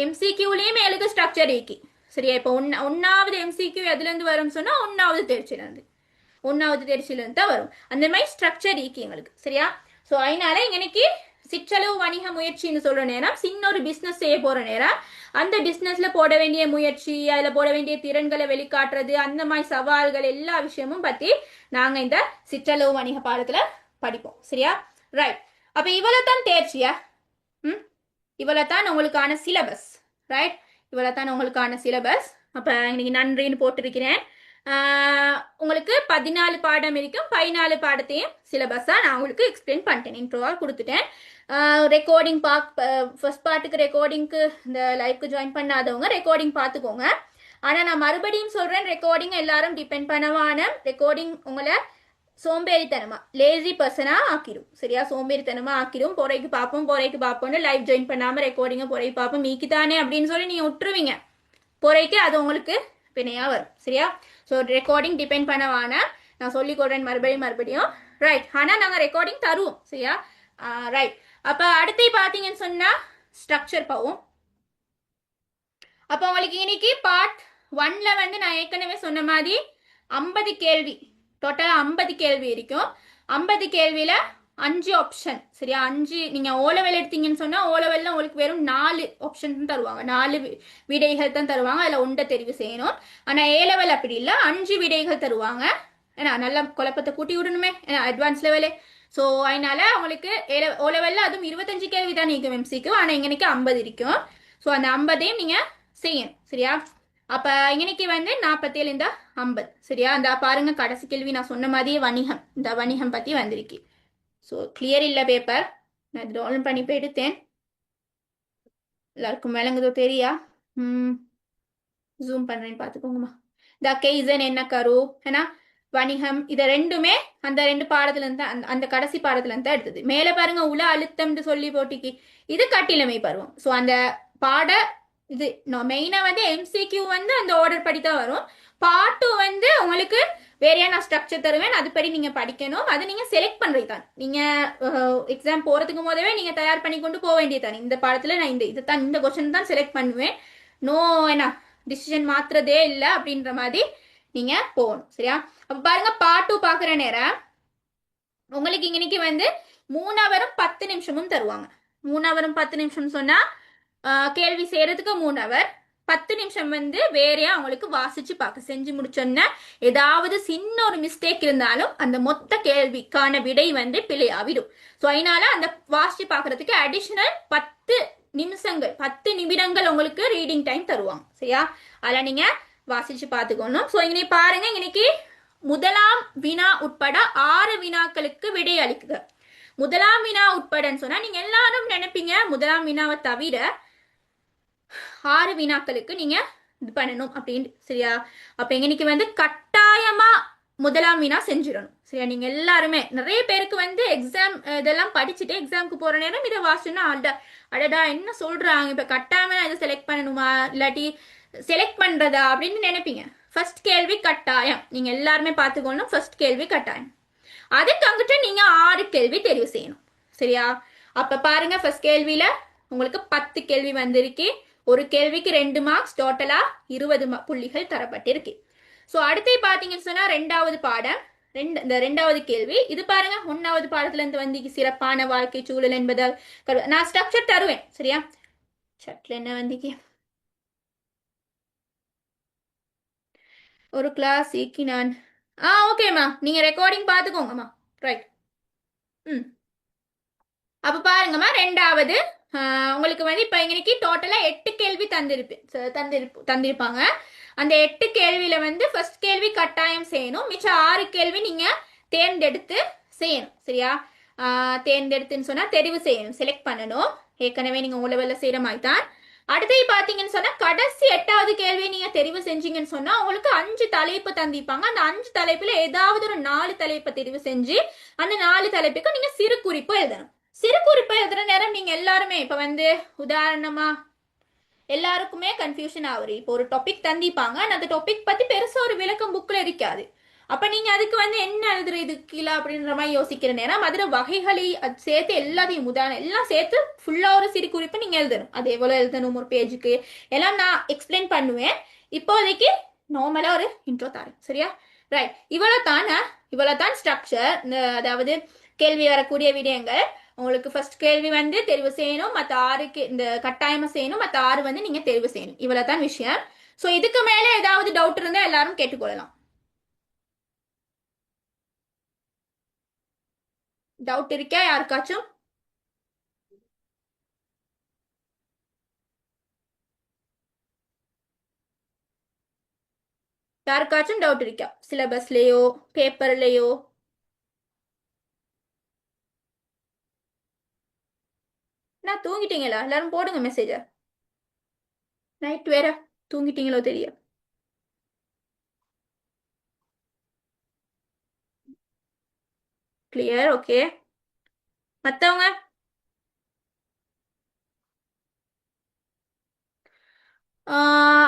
எம்சிக்யூலயுமே எழுத ஸ்ட்ரக்சர் ஈக்கி, சரியா? இப்போ ஒன்னாவது எம்சிக்யூ எதுல இருந்து வரும்னு சொன்னா ஒன்னாவது தேர்ச்சியில இருந்து தான் வரும். அந்த மாதிரி ஸ்ட்ரக்சர் ஈக்கி எங்களுக்கு, சரியா? ஸோ அதனால இன்னைக்கு சிற்றளவு வணிக முயற்சின்னு சொல்ற நேரம் சின்னொரு பிசினஸ் செய்ய போற நேரம் அந்த பிசினஸ்ல போட வேண்டிய முயற்சி, அதுல போட வேண்டிய திறன்களை வெளிக்காட்டுறது, அந்த மாதிரி சவால்கள் எல்லா விஷயமும் பத்தி நாங்க இந்த சிற்றளவு வணிக பாடத்துல படிப்போம், சரியா? ரைட். அப்ப இவ்வளவுதான் தேர்ச்சியா? இவ்வளவுதான் உங்களுக்கான சிலபஸ், ரைட்? இவ்வளவுதான் உங்களுக்கான சிலபஸ். அப்ப இன்னைக்கு நன்றின்னு போட்டிருக்கிறேன். உங்களுக்கு 14 பாடம் இருக்கும். 14 பாடத்தையும் சிலபஸா நான் உங்களுக்கு எக்ஸ்பிளைன் பண்ணிட்டேன், இன்ட்ரோவா கொடுத்துட்டேன். ரெக்கார்டிங் ஃபர்ஸ்ட் பார்ட்டுக்கு ரெக்கார்டிங்க்கு இந்த லைவ்க்கு ஜாயின் பண்ணாதவங்க ரெக்கார்டிங் பார்த்துக்கோங்க. ஆனால் நான் மறுபடியும் சொல்கிறேன், ரெக்கார்டிங் எல்லாரும் டிபெண்ட் பண்ணவான ரெக்கார்டிங் உங்களை சோம்பேறித்தனமா லேசி பர்சனா ஆக்கிடும், சரியா? சோம்பேறித்தனமா ஆக்கிடும். பொறைக்கு பார்ப்போம்னு லைவ் ஜாயின் பண்ணாமல் ரெக்கார்டிங்கை பொறைக்கு பார்ப்போம் மீக்கி தானே அப்படின்னு சொல்லி நீங்கள் விட்டுருவீங்க. பொறைக்கு அது உங்களுக்கு பிணையா வரும், சரியா? ஸோ ரெக்கார்டிங் டிபெண்ட் பண்ணவான நான் சொல்லி கொடுறேன் மறுபடியும், ரைட்? ஆனால் நாங்கள் ரெக்கார்டிங் தருவோம், சரியா? ரைட். அப்ப அடுத்து பாத்தீங்கன்னு சொன்னா ஸ்ட்ரக்சர் போவோம். அப்ப உங்களுக்கு இன்னைக்கு பார்ட் 1ல நான் ஏற்கனவே சொன்ன மாதிரி 50 கேள்வி, டோட்டலா 50 கேள்வி இருக்கும். 50 கேள்வியில 5 ஆப்ஷன், சரியா? 5 நீங்க ஓலவெல் எடுத்தீங்கன்னு சொன்னா ஓலவெல்ல உங்களுக்கு வெறும் 4 ஆப்ஷன் தருவாங்க, 4 விடைகள் தான் தருவாங்க, அதுல ஒன்றை தெரிவு செய்யணும். ஆனா ஏலவெல் அப்படி இல்லை, 5 விடைகள் தருவாங்க. ஏன்னா நல்ல குழப்பத்தை கூட்டி விடணுமே, ஏன்னா அட்வான்ஸ் லெவலே. ஸோ அதனால உங்களுக்கு ஓ லெவலில் அதுவும் 25 கேள்வி தான் இருக்கும் எம்சிக்கு, ஆனால் இங்கனைக்கு 50 இருக்கும். ஸோ அந்த 50ஐயும் நீங்கள் செய்யணும், சரியா? அப்போ இங்கனைக்கு 47 இந்த 50, சரியா? அந்த பாருங்க கடைசி கேள்வி நான் சொன்ன மாதிரியே வணிகம், இந்த வணிகம் பற்றி வந்திருக்கு. ஸோ கிளியர் இல்லை பேப்பர், நான் இது டவுன்லோட் பண்ணி போய் எடுத்தேன். எல்லாருக்கும் விளங்குதோ தெரியா? ஜூம் பண்ணுறேன்னு பார்த்துக்கோங்கம்மா. இந்த கெய்சன் என்ன கரு ஏன்னா வணிகம் இதை ரெண்டுமே அந்த 2 பாடத்துல இருந்து அந்த கடைசி பாடத்துல இருந்து எடுத்தது. மேல பாருங்க உல அழுத்தம்னு சொல்லி போட்டிக்கு இது கட்டிலமை பருவம். ஸோ அந்த பாட இது மெயினா எம்சிக்யூ அந்த ஆர்டர் படி தான் வரும். பார்ட் 2 உங்களுக்கு வேறையா நான் ஸ்ட்ரக்சர் தருவேன், அதுபடி நீங்க படிக்கணும். அது நீங்க செலக்ட் பண்றது தான். நீங்க எக்ஸாம் போறதுக்கு போதவே நீங்க தயார் பண்ணி கொண்டு போக வேண்டியது தான். இந்த பாடத்துல நான் இந்த கொஸ்டின் தான் செலக்ட் பண்ணுவேன். நோ என்ன டிசிஷன் மாத்துறதே இல்லை அப்படின்ற மாதிரி நீங்க போகணும், சரியா? அப்ப பாருங்க பார்ட் 2 பாக்குற நேரம் உங்களுக்கு இன்னைக்கு 3 ஹவரும் 10 நிமிஷமும் தருவாங்க. 3 ஹவரும் 10 நிமிஷம் சொன்னா கேள்வி செய்யறதுக்கு 3 ஹவர், 10 நிமிஷம் வேறையா உங்களுக்கு வாசிச்சு பார்க்க செஞ்சு முடிச்சோன்னா ஏதாவது சின்ன ஒரு மிஸ்டேக் இருந்தாலும் அந்த மொத்த கேள்விக்கான விடை பிழையாவிடும். ஸோ அதனால அந்த வாசிச்சு பார்க்கறதுக்கு அடிஷனல் 10 நிமிடங்கள் உங்களுக்கு ரீடிங் டைம் தருவாங்க, சரியா? அதில் நீங்க வாசிச்சு பார்த்துக்கணும். ஸோ இங்கே பாருங்க, இன்னைக்கு முதலாம் வினா உட்பட 6 வினாக்களுக்கு விடை அளிக்குது. முதலாம் வினா உட்படன்னு சொன்னா நீங்க எல்லாரும் நினைப்பீங்க முதலாம் வினாவை தவிர 6 வினாக்களுக்கு நீங்க இது பண்ணணும் அப்படின்னு, சரியா? அப்ப இன்னைக்கு கட்டாயமா முதலாம் வினா செஞ்சிடணும், சரியா? நீங்க எல்லாருமே நிறைய பேருக்கு எக்ஸாம் இதெல்லாம் படிச்சுட்டு எக்ஸாமுக்கு போற நேரம் இதை வாசிச்சுன்னா அடடா என்ன சொல்றாங்க, இப்ப கட்டாயமா இதை செலக்ட் பண்ணணுமா இல்லாட்டி செலக்ட் பண்றதா அப்படின்னு நினைப்பீங்க. ஃபர்ஸ்ட் கேள்வி கட்டாயம், நீங்க எல்லாருமே பார்த்துக்கணும். ஃபர்ஸ்ட் கேள்வி கட்டாயம், அதுக்கு அங்கிட்ட நீங்க 6 கேள்வி தெரிவு செய்யணும், சரியா? அப்ப பாருங்க ஃபர்ஸ்ட் கேள்வியில உங்களுக்கு 10 கேள்வி வந்திருக்கு. ஒரு கேள்விக்கு 2 மார்க்ஸ், டோட்டலா 20 புள்ளிகள் தரப்பட்டிருக்கு. ஸோ அடுத்து பார்த்தீங்கன்னு சொன்னா ரெண்டாவது பாடம் இந்த ரெண்டாவது கேள்வி இது பாருங்க. 1வது பாடத்துல இருந்து வந்து சிறப்பான வாழ்க்கை சூழல் என்பதால் நான் ஸ்ட்ரக்சர் தருவேன் சரியா. சட்ல என்ன வந்திக்கு ஒரு கிளாஸ் ஈக்கி நான் ஓகேம்மா நீங்க ரெக்கார்டிங் பார்த்துக்கோங்கம்மா. ரைட். ம் அப்ப பாருங்கம்மா ரெண்டாவது உங்களுக்கு வந்து இப்ப இன்னைக்கு டோட்டலா 8 கேள்வி தந்திருப்பாங்க. அந்த 8 கேள்வியில வந்து ஃபர்ஸ்ட் கேள்வி கட்டாயம் செய்யணும். மிச்சம் 6 கேள்வி நீங்க தேர்ந்தெடுத்து செய்யணும் சரியா. தேர்ந்தெடுத்துன்னு சொன்னா தெரிவு செய்யணும், செலக்ட் பண்ணணும். ஏற்கனவே நீங்க உங்க லெவல்ல செய்யற மாதிரி தான். அடுத்தது பாத்தீங்கன்னு சொன்னா கடைசி 8வது கேள்வி நீங்க தெரிவு செஞ்சீங்கன்னு சொன்னா உங்களுக்கு 5 தலைப்பு தந்திப்பாங்க. அந்த 5 தலைப்புல ஏதாவது ஒரு 4 தலைப்பை தெரிவு செஞ்சு அந்த 4 தலைப்புக்கு நீங்க சிறு குறிப்பு எழுதணும். சிறு குறிப்பு எழுதுற நேரம் நீங்க எல்லாருமே இப்ப வந்து உதாரணமா எல்லாருக்குமே கன்ஃபியூஷன் ஆகுது. இப்போ ஒரு டாபிக் தந்திப்பாங்க, அந்த டாபிக் பத்தி பெருசா ஒரு விளக்கம் புக்ல இருக்காது. அப்ப நீங்க அதுக்கு வந்து என்ன எழுதுறது கீழே அப்படின்ற மாதிரி யோசிக்கிற நேரம் அதுல வகைகளை சேர்த்து எல்லாத்தையும் எல்லாம் சேர்த்து ஃபுல்லா ஒரு சிறு குறிப்பு நீங்க எழுதணும். அது எவ்வளவு எழுதணும் ஒரு பேஜுக்கு எல்லாம் நான் எக்ஸ்பிளைன் பண்ணுவேன். இப்போதைக்கு நார்மலா ஒரு இன்ட்ரோ தரேன் சரியா. ரைட். இவ்வளவுதான் ஸ்ட்ரக்சர். அதாவது கேள்வி வரக்கூடிய விடயங்கள். உங்களுக்கு ஃபர்ஸ்ட் கேள்வி வந்து தெரிவு செய்யணும், மற்ற 6க்கு இந்த கட்டாயமா செய்யணும், மற்ற 6 வந்து நீங்க தெரிவு செய்யணும். இவ்வளவுதான் விஷயம். ஸோ இதுக்கு மேல ஏதாவது டவுட் இருந்தா எல்லாரும் கேட்டுக்கொள்ளலாம். டவுட் இருக்கா யாருக்காச்சும்? யாருக்காச்சும் டவுட் இருக்கா சிலபஸ்லயோ பேப்பர்லயோ? நான் தூங்கிட்டீங்களா? எல்லாரும் போடுங்க மெசேஜ. நைட் வேற தூங்கிட்டீங்களோ தெரிய. கிளியர். ஓகே. மத்தவங்க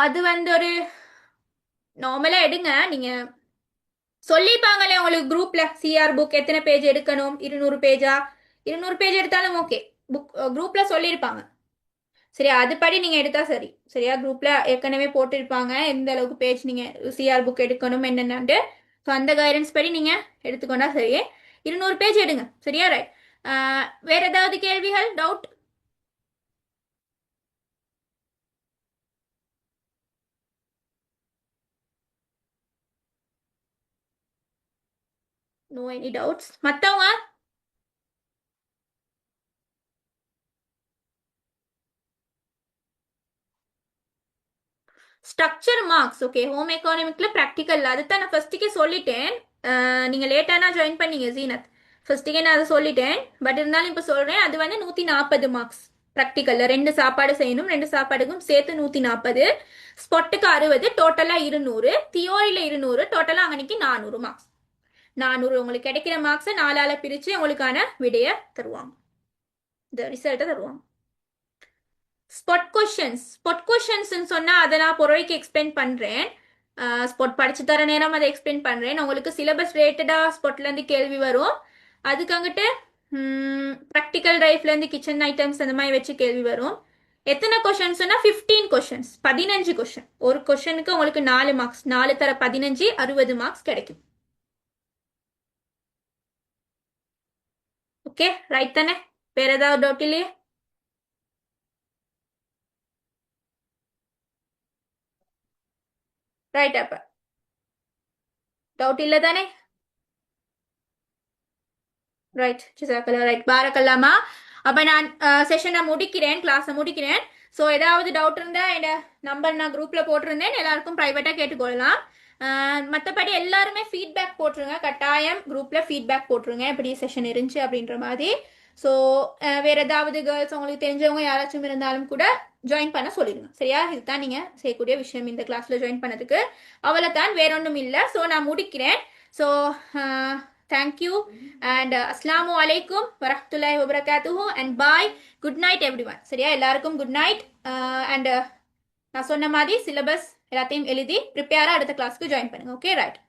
அது வந்து ஒரு நார்மலா எடுங்க. நீங்க சொல்லிப்பாங்களே உங்களுக்கு குரூப்ல சிஆர் புக் எத்தனை பேஜ் எடுக்கணும், 200 பேஜா? 200 பேஜ் எடுத்தாலும் ஓகே. புக் குரூப்ல சொல்லியிருப்பாங்க சரியா. அதுபடி நீங்க எடுத்தா சரி சரியா. குரூப்ல ஏற்கனவே போட்டிருப்பாங்க எந்த அளவுக்கு பேஜ் நீங்க சிஆர் புக் எடுக்கணும் என்னென்னு. ஸோ அந்த கைடன்ஸ் படி நீங்க எடுத்துக்கொண்டா சரி. 200 பேஜ் எடுங்க சரியா. ரைட். வேற ஏதாவது கேள்விகள், டவுட்? No any doubts. மத்தவங்க ஸ்ட்ரக்சர் மார்க்ஸ் ஓகே. ஹோம் எக்கானமிக்ல ப்ராக்டிக்கல் அதுதான் நான் ஃபர்ஸ்ட்டுக்கே சொல்லிட்டேன். நீங்க லேட்டானா ஜாயின் பண்ணீங்க ஜீனத். ஃபர்ஸ்ட்டுக்கே நான் அதை சொல்லிட்டேன். பட் இருந்தாலும் இப்போ சொல்றேன். அது வந்து 140 மார்க்ஸ். ப்ராக்டிக்கல்ல 2 சாப்பாடு செய்யணும், 2 சாப்பாடுக்கும் சேர்த்து 140. ஸ்பாட்டுக்கு 60, டோட்டலா 200. தியோரியில 200, டோட்டலா அங்கனைக்கு 400 மார்க்ஸ். 400 உங்களுக்கு கிடைக்கிற மார்க்ஸை 4ஆல பிரிச்சு உங்களுக்கான விடைய தருவாங்க, இந்த ரிசல்ட்டை தருவாங்க. ஸ்பாட் கொஷின்ஸ் சொன்னா அதை நான் பொறவைக்கு எக்ஸ்பிளைன் பண்றேன். ஸ்பாட் படிச்சு தர நேரம் அதை எக்ஸ்பிளைன் பண்றேன். உங்களுக்கு சிலபஸ் ரிலேட்டடா ஸ்பாட்ல இருந்து கேள்வி வரும். அதுக்கு அங்கிட்டு ப்ராக்டிக்கல் லைஃப்ல இருந்து கிச்சன் ஐட்டம்ஸ் அந்த மாதிரி வச்சு கேள்வி வரும். எத்தனை கொஷின்ஸ்னா 15 கொஷின்ஸ், 15 கொஷின். ஒரு கொஷனுக்கு உங்களுக்கு 4 மார்க்ஸ், 4 தர 15, 60 மார்க்ஸ் கிடைக்கும். ஓகே ரைட் தானே? வேற ஏதாவது டவுட் இல்லையே? ரைட். அப்ப டவுட் இல்லை தானே? ரைட். ஜிசாக்கல்லா. ரைட். பாரக்கல்லாமா. அப்ப நான் செஷனை முடிக்கிறேன், கிளாஸை முடிக்கிறேன். ஸோ ஏதாவது டவுட் இருந்தா என் நம்பர் நான் குரூப்ல போட்டிருந்தேன், எல்லாருக்கும் ப்ரைவேட்டா கேட்டுக்கொள்ளலாம். மற்றபடி எல்லாருமே ஃபீட்பேக் போட்டுருங்க, கட்டாயம் குரூப்ல ஃபீட்பேக் போட்டுருங்க எப்படி செஷன் இருந்துச்சு அப்படின்ற மாதிரி. ஸோ வேற ஏதாவது கேர்ள்ஸ் உங்களுக்கு தெரிஞ்சவங்க யாராச்சும் இருந்தாலும் கூட ஜாயின் பண்ண சொல்லிடுங்க சரியா. இதுதான் நீங்க செய்யக்கூடிய விஷயம் இந்த கிளாஸ்ல ஜாயின் பண்ணதுக்கு. அவளை தான், வேற ஒன்றும் இல்லை. ஸோ நான் முடிக்கிறேன். ஸோ தேங்க்யூ அண்ட் அஸ்ஸலாமு அலைக்கும் வரஹ்மத்துல்லாஹி வபரகாத்துஹு and bye. Good night everyone சரியா. எல்லாருக்கும் குட் நைட். அண்ட் நான் சொன்ன மாதிரி சிலபஸ் எல்லாத்தையும் எழுதி ப்ரிப்பேரா அடுத்த கிளாஸ்க்கு ஜாயின் பண்ணுங்க. Okay right.